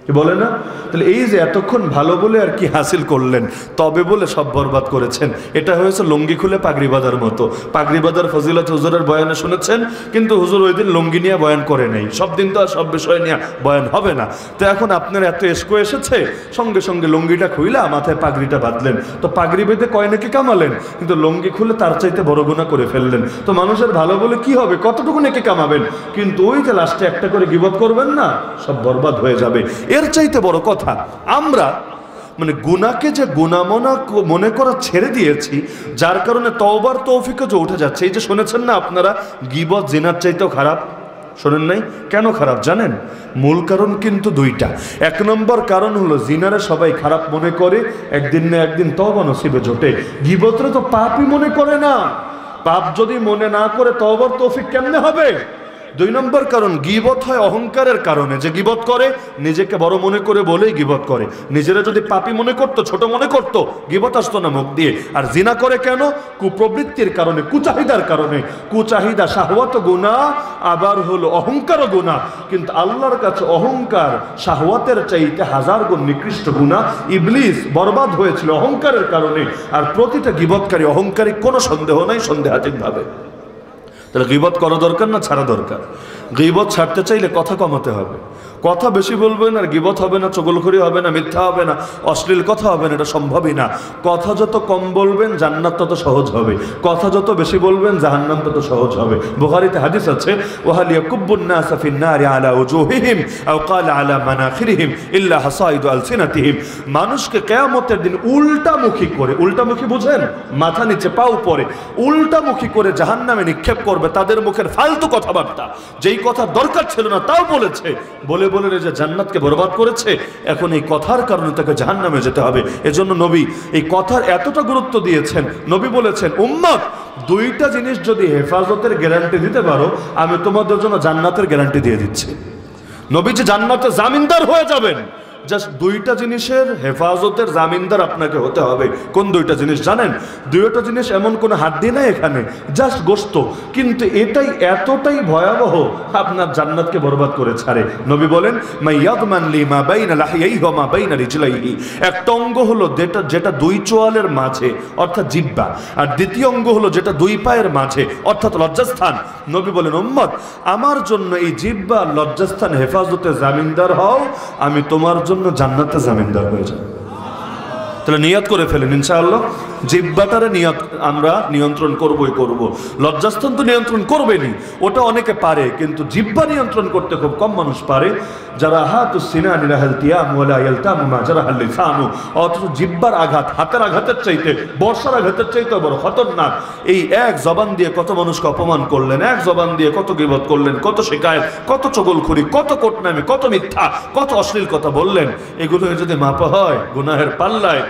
কি বলে না? তাহলে এই যে এতক্ষণ ভালো বলে আর কি হাসিল করলেন, তবে বলে সব বরবাদ করেছেন। এটা হয়েছে লুঙ্গি খুলে পাগড়ি বাঁধার মতো। পাগড়ি বাঁধার ফজিলত হুজুরের বয়ানে শুনেছেন, কিন্তু হুজুর ওই দিন লুঙ্গি নিয়ে বয়ান করে নেই। সব দিন তো আর সব বিষয় নিয়ে বয়ান হবে না। তো এখন আপনার এত এসকো এসেছে, সঙ্গে সঙ্গে লুঙ্গিটা খুইলা মাথায় পাগড়িটা বাঁধলেন, তো পাগড়ি বেঁধে কয় নাকি কামালেন, কিন্তু লুঙ্গি খুলে তার চাইতে বড় গুনাহ করে ফেললেন। তো মানুষের ভালো বলে কি হবে, কতটুকু নাকি কামাবেন, কিন্তু ওই যে লাস্টে একটা করে গীবত করবেন না, সব বরবাদ হয়ে যাবে। এর চাইতে বড় কথা, আমরা মানে গুনাহকে যে গুনাহ মনে করা ছেড়ে দিয়েছি, যার কারণে তওবার তৌফিকও যে উঠে যাচ্ছে। এই যে শুনেছেন না আপনারা, গীবত জিনার চাইতেও খারাপ। শোনেন নাই? কেন খারাপ জানেন? মূল কারণ কিন্তু 2টা। 1 নম্বর কারণ হলো জিনারে সবাই খারাপ মনে করে, একদিন না একদিন তওবা নসিবে জোটে। গীবতরে তো পাপই মনে করে না। পাপ যদি মনে না করে তওবার তৌফিক কেমনে হবে? 2 নম্বর কারণ, গীবত হয় অহংকারের কারণে। যে গীবত করে নিজেকে বড় মনে করে বলেই গীবত করে। নিজেরা যদি পাপী মনে করতো, ছোট মনে করতো, গীবত আসতো না মুখ দিয়ে। আর জিনা করে কেন? কুপ্রবৃত্তির কারণে, কুচাহিদার কারণে। কুচাহিদা শাহওয়াত গুনাহ, আবার হলো অহংকার গুনাহ। কিন্তু আল্লাহর কাছে অহংকার শাহওয়াতের চাইতে 1000 গুণ নিকৃষ্ট গুনাহ। ইবলিস বরবাদ হয়েছিল অহংকারের কারণে। আর প্রতিটা গীবতকারী অহংকারী, কোনো সন্দেহ নাই, সন্দেহাতীতভাবে। তাহলে গীবত করা দরকার না ছাড়া দরকার? গীবত ছাড়তে চাইলে কথা কমাতে হবে। কথা বেশি বলবেন আর গীবত হবে না, চগলখড়ি হবে না, মিথ্যা হবে না, অশ্লীল কথা হবে না, এটা সম্ভবই না। কথা যত কম বলবেন জান্নাত তত সহজ হবে, কথা যত বেশি বলবেন জাহান্নাম তত সহজ হবে। বুখারীতে হাদিস আছে, ওয়াহাল ইয়াকুব্বুন নাসা ফিন নারি আলা উজুহিহিম আও ক্বালা আলা মানাখিরিহিম ইল্লা হাসাইদু আলসিনাতিহিম। মানুষকে কিয়ামতের দিন উল্টামুখী করে, উল্টামুখী বুঝেন? মাথা নিচে পা উপরে, উল্টামুখী করে জাহান্নামে নিক্ষেপ করবে তাদের মুখের ফালতু কথাবার্তা। যেই কথা দরকার ছিল না তাও বলেছে, বলে বলে যে জান্নাতকে বরবাদ করেছে। এখন এই কথার কারণে তাকে জাহান্নামে যেতে হবে। এজন্য নবী এই কথার এতটা গুরুত্ব দিয়েছেন। নবী বলেছেন, উম্মত 2টা জিনিস যদি হেফাজতের গ্যারান্টি দিতে পারো, আমি তোমাদের জন্য জান্নাতের গ্যারান্টি দিয়ে দিচ্ছি। নবী যে জান্নাতের জামিনদার হয়ে যাবেন, জাস্ট 2টা জিনিসের হেফাজতের জামিনদার আপনাকে হতে হবে। কোন 2টা জিনিস জানেন? 2টা জিনিস এমন কোনো হাড্ডি নাই এখানে, জাস্ট গোশত। কিন্তু এটাই এতটাই ভয়াবহ, আপনার জান্নাতকে বরবাদ করে ছাড়ে। নবী বলেন, মাইয়াদমান লি মা বাইনা লাহিয়াইহি ওয়া মা বাইনা রিজলাইহি। একটা অঙ্গ হলো যেটা 2 চোয়ালের মাঝে, অর্থাৎ জিহ্বা। আর দ্বিতীয় অঙ্গ হলো যেটা 2 পায়ের মাঝে, অর্থাৎ লজ্জাস্থান। নবী বলেন, উম্মত আমার জন্য এই জিহ্বা লজ্জাস্থান হেফাজতে জামিনদার হও, আমি তোমার জন্য জান্নাতে জামিনদার হয়ে যাব। তাহলে নিয়ত করে ফেলেন ইনশাআল্লাহ, জিহ্বাটারে আমরা নিয়ন্ত্রণ করবই করব। লজ্জাস্থান তো নিয়ন্ত্রণ করবেনই, ওটা অনেকে পারে, কিন্তু জিহ্বা নিয়ন্ত্রণ করতে খুব কম মানুষ পারে। যারা হাতুস সিনানি লাহাল তিয়াম ওয়ালা ইয়ালতামু মা জারাহাল লিসানু। অথচ জিহ্বার আঘাত হাতের আঘাতের চাইতে, বর্ষার আঘাতের চাইতে বড় খতরনাক। এই এক জবান দিয়ে কত মানুষকে অপমান করলেন, এক জবান দিয়ে কত গীবত করলেন, কত শিকায়ত, কত চগলখড়ি, কত কোটনামি, কত মিথ্যা, কত অশ্লীল কথা বললেন। এগুলো যদি মাপা হয় গুনাহের পাল্লায়,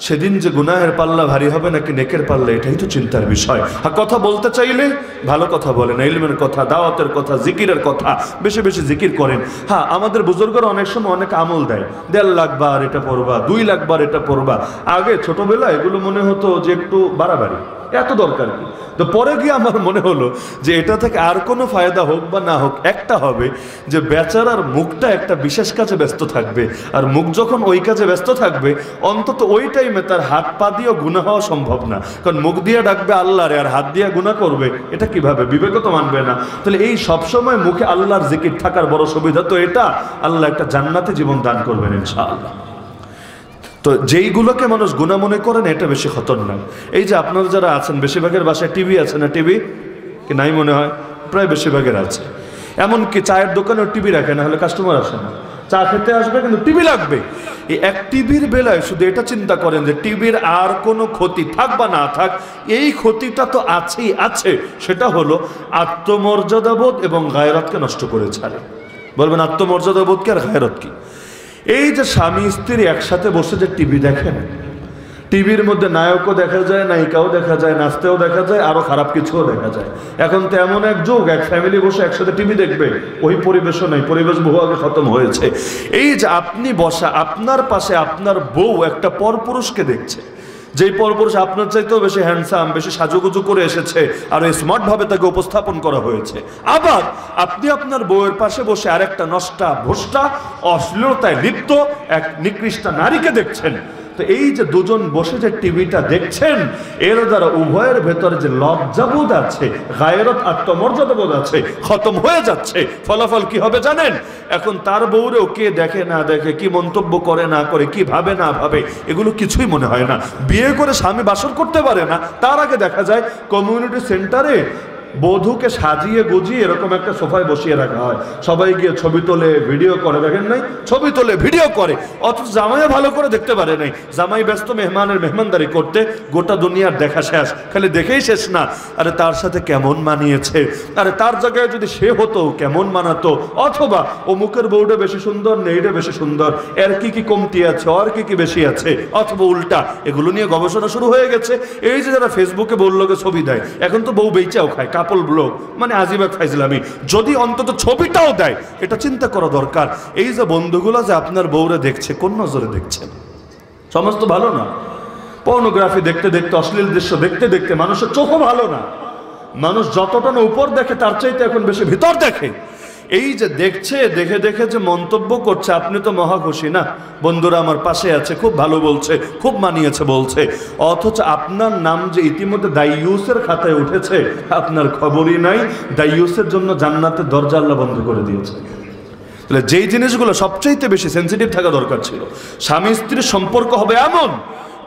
সেদিন যে গুনাহের পাল্লা ভারী হবে নাকি নেকের পাল্লা, এটাই তো চিন্তার বিষয়। আর কথা বলতে চাইলে ভালো কথা বলেন, ইলমের কথা, দাওয়াতের কথা, জিকিরের কথা, বেশি বেশি জিকির করেন। হ্যাঁ, আমাদের বুজুর্গরা অনেক সময় অনেক আমল দেয়, 1.5 লাখ বার এটা পড়বা, 2 লাখ বার এটা পড়বা। আগে ছোটবেলায় এগুলো মনে হতো যে একটু বাড়াবাড়ি, এত দরকার কি। তো পরে গিয়ে আমার মনে হলো যে এটা থেকে আর কোনো ফায়দা হোক বা না হোক, একটা হবে যে বেচারার মুখটা একটা বিশেষ কাজে ব্যস্ত থাকবে। আর মুখ যখন ওই কাজে ব্যস্ত থাকবে, অন্তত ওই টাইমে তার হাত পা দিয়েও গুনাহ হওয়া সম্ভব না। কারণ মুখ দিয়ে ডাকবে আল্লাহরে আর হাত দিয়ে গুনাহ করবে, এটা কিভাবে? বিবেকও তো মানবে না। তাহলে এই সবসময় মুখে আল্লাহর জিকির থাকার বড় সুবিধা তো এটা, আল্লাহ একটা জান্নাতে জীবন দান করবেন ইনশাআল্লাহ। তো যেইগুলোকে মানুষ গুনাহ মনে করেন, এটা বেশি খতরনাক। এই যে আপনারা যারা আছেন, বেশিরভাগের বাসায় টিভি আছে না? টিভি কি নাই মনে হয়? প্রায় বেশিরভাগের আছে। এমনকি চায়ের দোকানেও টিভি রাখে, না হলে কাস্টমার আসে না। চা খেতে আসবে কিন্তু টিভি লাগবে। এই এক টিভির বেলায় শুধু এটা চিন্তা করেন যে টিভির আর কোনো ক্ষতি থাক বা না থাক, এই ক্ষতিটা তো আছেই আছে। সেটা হলো আত্মমর্যাদাবোধ এবং গায়রতকে নষ্ট করে ছাড়ে। বলবেন আত্মমর্যাদাবোধ কি আর গায়রত কি? এই যে স্বামী স্ত্রী একসাথে বসে যে টিভি দেখেন, টিভির মধ্যে নায়কও দেখা যায়, নায়িকাও দেখা যায়, নাচতেও দেখা যায়, আরো খারাপ কিছুও দেখা যায়। এখন তো এমন এক যুগ, এক ফ্যামিলি বসে একসাথে টিভি দেখবে, ওই পরিবেশও নেই, পরিবেশ বহু আগে খতম হয়েছে। এই যে আপনি বসা, আপনার পাশে আপনার বউ একটা পরপুরুষকে দেখছে, যেই পরপুরুষ আপনার চাইতেও বেশি হ্যান্ডসাম, বেশি সাজুগুজু করে এসেছে, আর স্মার্ট ভাবে তাকে উপস্থাপন করা হয়েছে। আবার আপনি আপনার বউয়ের পাশে বসে আরেকটা নষ্টা ভ্রষ্টা অশ্লীলতায় লিপ্ত এক নিকৃষ্টা নারীকে দেখছেন। তো এই যে দুজন বসে যে টিভিটা দেখছেন, এর দ্বারা উভয়ের ভেতরে যে লজ্জাবোধ আছে, গায়রত আত্মমর্যাদাবোধ আছে, খতম হয়ে যাচ্ছে। ফলাফল কি হবে জানেন? এখন তার বউরেও কে দেখে না দেখে, কি মন্তব্য করে না করে, কি ভাবে না ভাবে, এগুলো কিছুই মনে হয় না। বিয়ে করে স্বামী বাসর করতে পারে না, তার আগে দেখা যায় কমিউনিটি সেন্টারে বধূকে সাজিয়ে গুজিয়ে এরকম একটা সোফায় বসিয়ে রাখা হয়, সবাই গিয়ে ছবি তোলে, ভিডিও করে। দেখেন নাই? ছবি তোলে, ভিডিও করে, অথচ জামাইও ভালো করে দেখতে পারে নাই। জামাই ব্যস্ত মেহমানের মেহমানদারি করতে, গোটা দুনিয়ার দেখা শেষ, খালি দেখেই শেষ না। আরে তার সাথে কেমন মানিয়েছে, আরে তার জায়গায় যদি সে হতো কেমন মানাতো, অথবা অমুকের বউটা বেশি সুন্দর, নেইটা বেশি সুন্দর, এর কি কি কমতি আছে, আর কি কি বেশি আছে, অথবা উল্টা। এগুলো নিয়ে গবেষণা শুরু হয়ে গেছে। এই যে যারা ফেসবুকে বউলোকে ছবি দেয়, এখন তো বউ বেচাও খায়, কাপল ব্লগ, মানে আজিবাগ ফাইজলামি। যদি অন্তত ছবিটাও দেয়, এটা চিন্তা করা দরকার। এই যে বন্ধুগুলো যে আপনার বউরে দেখছে, কোন নজরে দেখছেন? সমস্ত ভালো না। পর্নোগ্রাফি দেখতে দেখতে, অশ্লীল দৃশ্য দেখতে দেখতে মানুষের চোখও ভালো না। মানুষ যতটা না উপর দেখে, তার চাইতে এখন বেশি ভিতর দেখে। এই যে দেখছে, দেখে দেখে যে মন্তব্য করছে, আপনি তো মহা খুশি না, বন্ধুরা আমার পাশে আছে, খুব ভালো বলছে, খুব মানিয়েছে বলছে, অথচ আপনার নাম যে ইতিমধ্যে দাইয়ুসের খাতায় উঠেছে, আপনার খবরই নাই। দাইয়ুসের জন্য জান্নাতের দরজা আল্লাহ বন্ধ করে দিয়েছে। তাহলে যেই জিনিসগুলো সবচাইতে বেশি সেন্সিটিভ থাকা দরকার ছিল, স্বামী স্ত্রীর সম্পর্ক হবে এমন,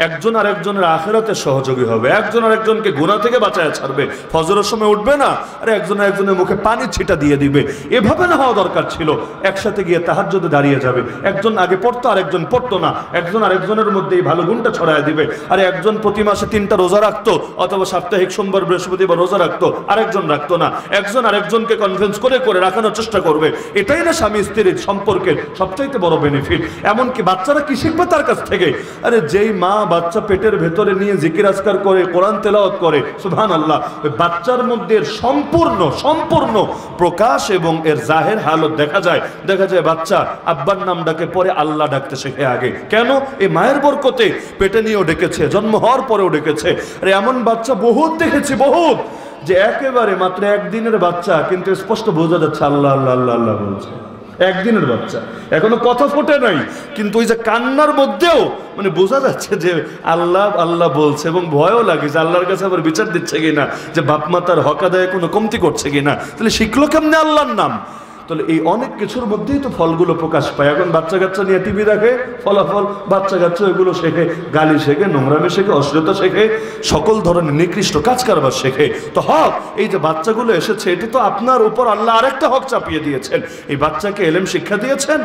একজন আর একজনের আখিরাতে সহযোগী হবে, একজন আর একজনকে গুনাহ থেকে বাঁচায় ছাড়বে। ফজরের সময় উঠবে না, আরে একজন আর একজনের মুখে পানি ছিটা দিয়ে দিবে। এভাবে না হওয়া দরকার ছিল। একসাথে গিয়ে তাহাজ্জুদে দাঁড়িয়ে যাবে, একজন আগে পড়তো আর একজন পড়তো না, একজন আর একজনের মধ্যে এই ভালো গুণটা ছড়ায় দিবে। আরে একজন প্রতি মাসে 3টা রোজা রাখতো, অথবা সাপ্তাহিক সোমবার বৃহস্পতিবার রোজা রাখতো, আরেকজন রাখতো না। একজন আরেকজনকে কনভিন্স করে করে রাখানোর চেষ্টা করবে। এটাই না স্বামী স্ত্রীর সম্পর্কের সবচাইতে বড় বেনিফিট। এমনকি বাচ্চারা কি শিখবে তার কাছ থেকে? আরে যেই মা বাচ্চা পেটের ভেতরে নিয়ে জিকির আজকার করে, কোরআন তেলাওয়াত করে, সুবহানাল্লাহ, ওই বাচ্চার মধ্যে সম্পূর্ণ প্রকাশ এবং এর জাহের হালত দেখা যায়। দেখা যায় বাচ্চা আব্বার নাম ডাকে, পরে আল্লাহ ডাকতে শেখে আগে। কেন? এই মায়ের বরকতে। পেটে নিয়েও ডেকেছে, জন্ম হওয়ার পরেও ডেকেছে। আরে এমন বাচ্চা বহুত দেখেছি, বহুত, যে একেবারে মাত্র একদিনের বাচ্চা, কিন্তু স্পষ্ট বোঝা যাচ্ছে আল্লাহ আল্লাহ আল্লাহ আল্লাহ বলছে। একদিনের বাচ্চা, এখনো কথা ফোটে নাই, কিন্তু ওই যে কান্নার মধ্যেও মানে বোঝা যাচ্ছে যে আল্লাহ আল্লাহ বলছে, এবং ভয়ও লাগে যে আল্লাহর কাছে আবার বিচার দিচ্ছে কিনা, যে বাপ মা তার হক আদায়ে কোনো কমতি করছে কিনা। তাহলে শিখলো কেমনে আল্লাহর নাম? তাহলে এই অনেক কিছুর মধ্যেই তো ফলগুলো প্রকাশ পায়। এখন বাচ্চা কাচ্চা নিয়ে টিভি দেখে, ফলাফল বাচ্চা কাচ্চা এগুলো শেখে, গালি শেখে, নোংরামি শেখে, অশ্লীলতা শেখে, সকল ধরনের নিকৃষ্ট কাজ কারবার শেখে। তো হক, এই যে বাচ্চাগুলো এসেছে, এটা তো আপনার উপর আল্লাহ আরেকটা হক চাপিয়ে দিয়েছেন। এই বাচ্চাকে এলেম শিক্ষা দিয়েছেন,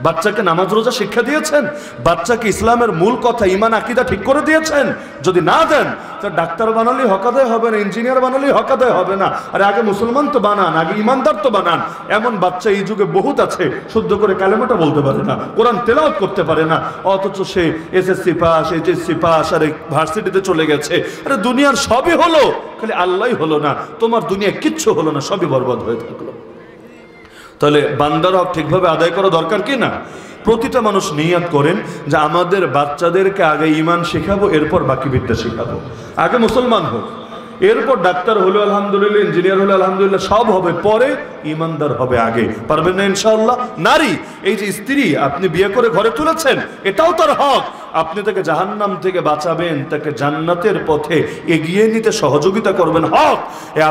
বাচ্চাকে নামাজ রোজা শিক্ষা দিয়েছেন, বাচ্চাকে ইসলামের মূল কথা ঈমান আকীদা ঠিক করে দিয়েছেন। যদি না দেন, তো ডাক্তার বানালেই হক আদায় হবে না, ইঞ্জিনিয়ার বানালেই হক আদায় হবে না। আরে আগে মুসলমান তো বানান, আগে ইমানদার তো বানান। এমন বাচ্চা এই যুগে বহুত আছে, শুদ্ধ করে কালেমাটা বলতে পারে না, কোরআন তেলাওয়াত করতে পারে না, অথচ সে এসএসসি পাস, এইচএসসি পাস, আর ভার্সিটিতে চলে গেছে। আরে দুনিয়ার সবই হলো, খালি আল্লাহই হলো না। তোমার দুনিয়া কিচ্ছু হলো না, সবই বরবাদ হয়ে থাকলো। তাহলে বান্দার হক ঠিকভাবে আদায় করা দরকার কি না? প্রতিটা মানুষ নিয়ত করেন যে আমাদের বাচ্চাদেরকে আগে ঈমান শেখাবো, এরপর বাকি বিদ্যা শেখাবো। আগে মুসলমান হোক, এরপর ডাক্তার হলো আলহামদুলিল্লাহ, ইঞ্জিনিয়ার হলো আলহামদুলিল্লাহ, সব হবে পরে, ইমানদার হবে আগে। পারবেন না ইনশাআল্লাহ? নারী, এই যে স্ত্রী আপনি বিয়ে করে ঘরে তুলেছেন, এটাও তার হক। আপনি তাকে জাহান্নাম থেকে বাঁচাবেন, তাকে জান্নাতের পথে এগিয়ে নিতে সহযোগিতা করবেন, হক।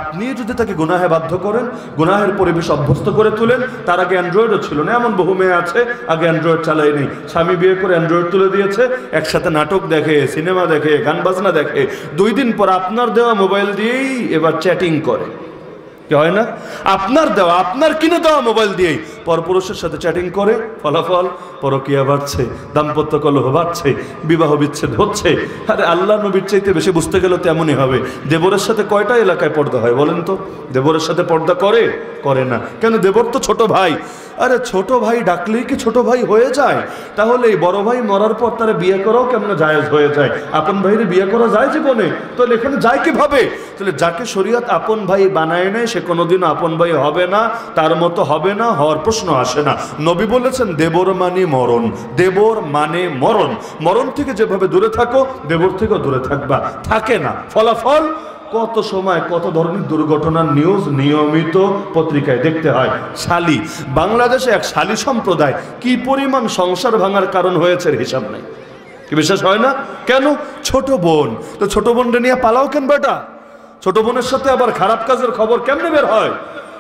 আপনি যদি তাকে গুনাহে বাধ্য করেন, গুনাহের পরিবেশ অভ্যস্ত করে তুলেন। তার আগে অ্যান্ড্রয়েডও ছিল না, এমন বহু মেয়ে আছে আগে অ্যান্ড্রয়েড চালাই নেই, স্বামী বিয়ে করে অ্যান্ড্রয়েড তুলে দিয়েছে, একসাথে নাটক দেখে, সিনেমা দেখে, গান বাজনা দেখে, 2 দিন পর আপনার দেওয়া মোবাইল দিয়েই এবার চ্যাটিং করে। কি হয় না? আপনার দেওয়া, আপনার কিনে দেওয়া মোবাইল দিয়েই পরপুরুষের সাথে চ্যাটিং করে ফলাফল পরকীয়া বাড়ছে, দাম্পত্য কলহ বাড়ছে, বিবাহ বিচ্ছেদ হচ্ছে। আরে আল্লাহ নবীর চাইতে বেশি বুঝতে গেলে তো এমনই হবে। দেবরের সাথে কয়টা এলাকায় পর্দা হয় বলেন তো? দেবরের সাথে পর্দা করে না কেন? দেবর তো ছোট ভাই। আরে ছোট ভাই ডাকলেই কি ছোট ভাই হয়ে যায়? তাহলে এই বড় ভাই মরার পর তারা বিয়ে করাও কেমন জায়েজ হয়ে যায়? আপন ভাইরে বিয়ে করা যায় জীবনে? তাহলে এখানে যায় কিভাবে? তাহলে যাকে শরীয়ত আপন ভাই বানায় নেয় সে কোনোদিনও আপন ভাই হবে না, তার মতো হবে না, হওয়ার প্রশ্ন আসে না। নবী বলেছেন দেবর মানে মরণ, দেবর মানে মরণ। মরণ থেকে যেভাবে দূরে থাকো দেবর থেকেও দূরে থাকবা। থাকে না ফলাফল কত সময় কত ধরনের দুর্ঘটনার নিউজ নিয়মিত পত্রিকায় দেখতে হয়। শালি, বাংলাদেশে এক শালি সম্প্রদায় কি পরিমাণ সংসার ভাঙার কারণ হয়েছে হিসাব নাই। কি বিশ্বাস হয় না? কেন? ছোট বোন। তো ছোট বোনটা নিয়ে পালাও কেন বেটা? ছোট বোনের সাথে আবার খারাপ কাজের খবর কেমনে বের হয়?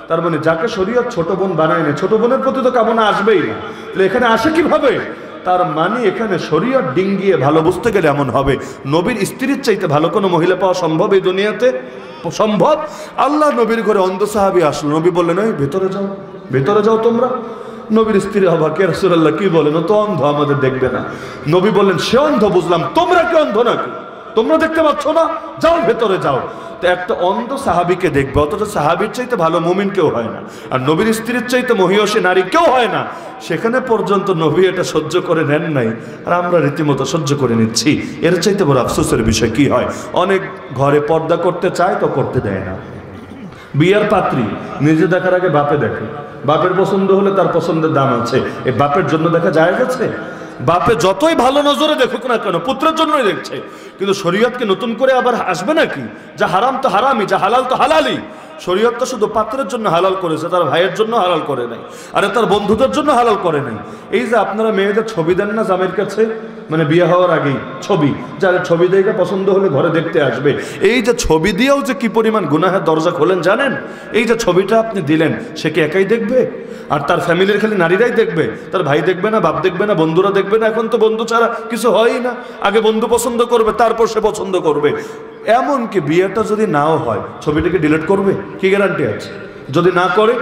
তার মানে যাকে শরীয়ত ছোট বোন বানায় না, ছোট বোনের প্রতি তো কামনা আসবেই না। এখানে আসে কিভাবে? তার মানে এখানে শরীয়ত ডিঙ্গিয়ে ভালো বুঝতে গেলে এমন হবে, নবীর স্ত্রীর চাইতে ভালো কোনো মহিলা পাওয়া সম্ভব এই দুনিয়াতে? সম্ভব? আল্লাহ নবীর ঘরে অন্ধ সাহাবী আসলো, নবী বললেন ওই ভেতরে যাও, ভেতরে যাও তোমরা। নবীর স্ত্রী হবা কে রাসূলুল্লাহ কি বলেন? ও তো অন্ধ, আমাদের দেখবে না। নবী বললেন সে অন্ধ বুঝলাম, তোমরা কি অন্ধ নাকি? তোমরা দেখতে পাচ্ছ না? যাও ভেতরে যাও। তো একটা অন্ধ সাহাবীকে দেখবে, অথচ সাহাবীর চাইতে ভালো মুমিন কেউ হয় না, আর নবীর স্ত্রীর চাইতে মহিয়সী নারী কেউ হয় না। সেখানে পর্যন্ত নবী এটা সহ্য করে নেন নাই, আর আমরা রীতিমতো সহ্য করে নিচ্ছি। এর চাইতে বড় আফসোসের বিষয় কি হয়? অনেক ঘরে পর্দা করতে চায় তো করতে দেয় না। বিয়ার পাত্রী নিজে দেখার আগে বাপে দেখে, বাপের পছন্দ হলে তার পছন্দের দাম আছে, এই বাপের জন্য দেখা জায়েজ আছে? বাপে যতই ভালো নজরে দেখুক না কেন পুত্রের জন্যই দেখছে, কিন্তু শরীয়তকে নতুন করে আবার আসবে নাকি? যা হারাম তো হারামই, যা হালাল তো হালালই। শরীয়ত তো শুধু পাত্রের জন্য হালাল করেছে, তার ভাইয়ের জন্য হালাল করে নাই, আরে তার বন্ধুদের জন্য হালাল করে নাই। এই যে আপনারা মেয়েদের ছবি দেন না জামের কাছে, মানে বিয়ে হওয়ার আগেই ছবি, যারা ছবি দেখে পছন্দ হলে ঘরে দেখতে আসবে, এই যে ছবি দিয়েও যে কি পরিমাণ গুনাহের দরজা খোলেন জানেন? এই যে ছবিটা আপনি দিলেন সে কি একাই দেখবে? আর তার ফ্যামিলির খালি নারীরাই দেখবে? তার ভাই দেখবে না, বাপ দেখবে না, বন্ধুরা দেখবে না? এখন তো বন্ধু ছাড়া কিছু হয়ই না, আগে বন্ধু পছন্দ করবে তারপর সে পছন্দ করবে। এমনকি বিয়েটা যদি নাও হয় ছবিটাকে ডিলিট করবে? কি গ্যারান্টি আছে? যদি না করে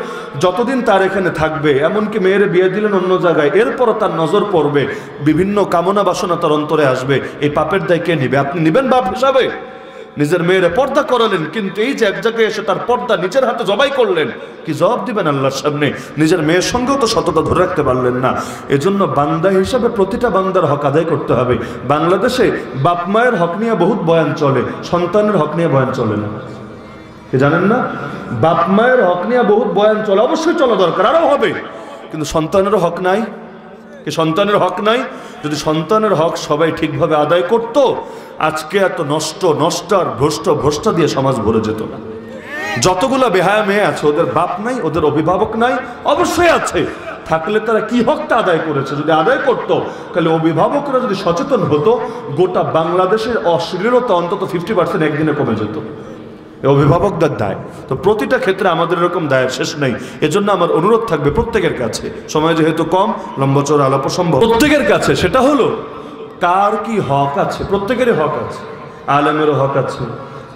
যতদিন তার এখানে থাকবে, এমনকি মেয়ের বিয়ে দিলেন অন্য জায়গায়, এরপরও তার নজর পড়বে, বিভিন্ন কামনা বাসনা তার অন্তরে আসবে, এই পাপের দায় কে নিবে? আপনি নিবেন বাপ হিসাবে? নিজের মেয়েরে পর্দা করালেন, কিন্তু এই যে এক জায়গায় এসে তার পর্দা নিজের হাতে জবাই করলেন, কি জবাব দিবেন আল্লাহর সামনে? নিজের মেয়ের সঙ্গেও তো সততা ধরে রাখতে পারলেন না। এজন্য বান্দা হিসাবে প্রতিটা বান্দার হক আদায় করতে হবে। বাংলাদেশে বাপ মায়ের হক নিয়ে বহুত বয়ান চলে, সন্তানের হক নিয়ে বয়ান চলে না। জানেন না? বাপ মায়ের হক নিয়ে বহুত বয়ান চলে, অবশ্যই চলা দরকার, আরও হবে, কিন্তু সন্তানেরও হক নাই। কি সন্তানের হক নাই? যদি সন্তানের হক সবাই ঠিকভাবে আদায় করত, আজকে এত নষ্ট আর ভ্রষ্ট দিয়ে সমাজ ভরে যেত না। যতগুলো বেহায়া মেয়ে আছে ওদের বাপ নাই, ওদের অভিভাবক নাই, অবশ্যই আছে, থাকলে তারা কি হকটা আদায় করেছে? যদি আদায় করত, তাহলে অভিভাবকরা যদি সচেতন হতো, গোটা বাংলাদেশের অশ্লীলতা অন্তত 50% একদিনে কমে যেত। অভিভাবকদের দায় তো প্রতিটা ক্ষেত্রে আমাদের এরকম দায়ের শেষ নেই। এজন্য আমার অনুরোধ থাকবে প্রত্যেকের কাছে, সময় যেহেতু কম, লম্বা চড়া আলাপ সম্ভব, প্রত্যেকের কাছে সেটা হলো কার কি হক আছে। প্রত্যেকেরই হক আছে, আলেমেরও হক আছে,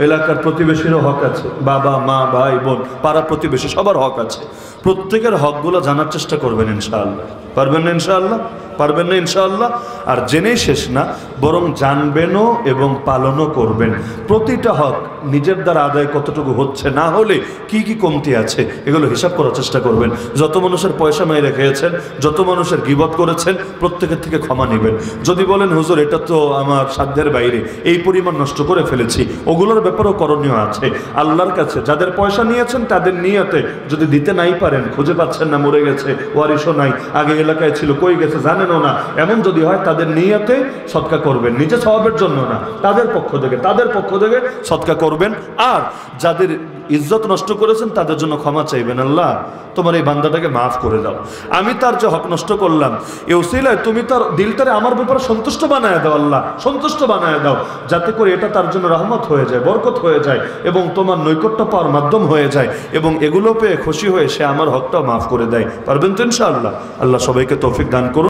এলাকার প্রতিবেশীরও হক আছে, বাবা মা ভাই বোন পাড়া প্রতিবেশী সবার হক আছে। প্রত্যেকের হকগুলো জানার চেষ্টা করবেন ইনশাআল্লাহ। পারবেন না ইনশাআল্লাহ? পারবেন না ইনশাআল্লাহ? আর জেনেই শেষ না, বরং জানবেনও এবং পালনও করবেন। প্রতিটা হক নিজের দ্বারা আদায় কতটুকু হচ্ছে, না হলে কি কি কমতি আছে, এগুলো হিসাব করার চেষ্টা করবেন। যত মানুষের পয়সা মেরে খেয়েছেন, যত মানুষের গীবত করেছেন, প্রত্যেকের থেকে ক্ষমা নেবেন। যদি বলেন হুজুর এটা তো আমার সাধ্যের বাইরে, এই পরিমাণ নষ্ট করে ফেলেছি, ওগুলোর ব্যাপারেও করণীয় আছে। আল্লাহর কাছে যাদের পয়সা নিয়েছেন তাদের নিয়তে যদি দিতে নাই পারেন, খুঁজে পাচ্ছেন না, মরে গেছে, ওয়ারিশও নাই, আগে এলাকায় ছিল, কই গেছে জানেনও না, এমন যদি হয় তাদের নিয়তে সদকা করবেন, নিজে সওয়াবের জন্য না, তাদের পক্ষ থেকে সদকা করবেন। আর যাদের ইজ্জত নষ্ট করেছেন তাদের জন্য ক্ষমা চাইবেন, আল্লাহ তোমার এই বান্দাটাকে মাফ করে দাও, আমি তার যে হক নষ্ট করলাম এ উসিলায় তুমি তার দিলটারে আমার ব্যাপারে সন্তুষ্ট বানায় দাও, আল্লাহ সন্তুষ্ট বানায় দাও, যাতে করে এটা তার জন্য রহমত হয়ে যায়, বরকত হয়ে যায়, এবং তোমার নৈকট্য পাওয়ার মাধ্যম হয়ে যায়, এবং এগুলো পেয়ে খুশি হয়ে সে আমার হকটা মাফ করে দেয়। পারবেন তো ইনশাআল্লাহ? আল্লাহ সবাইকে তৌফিক দান করুন।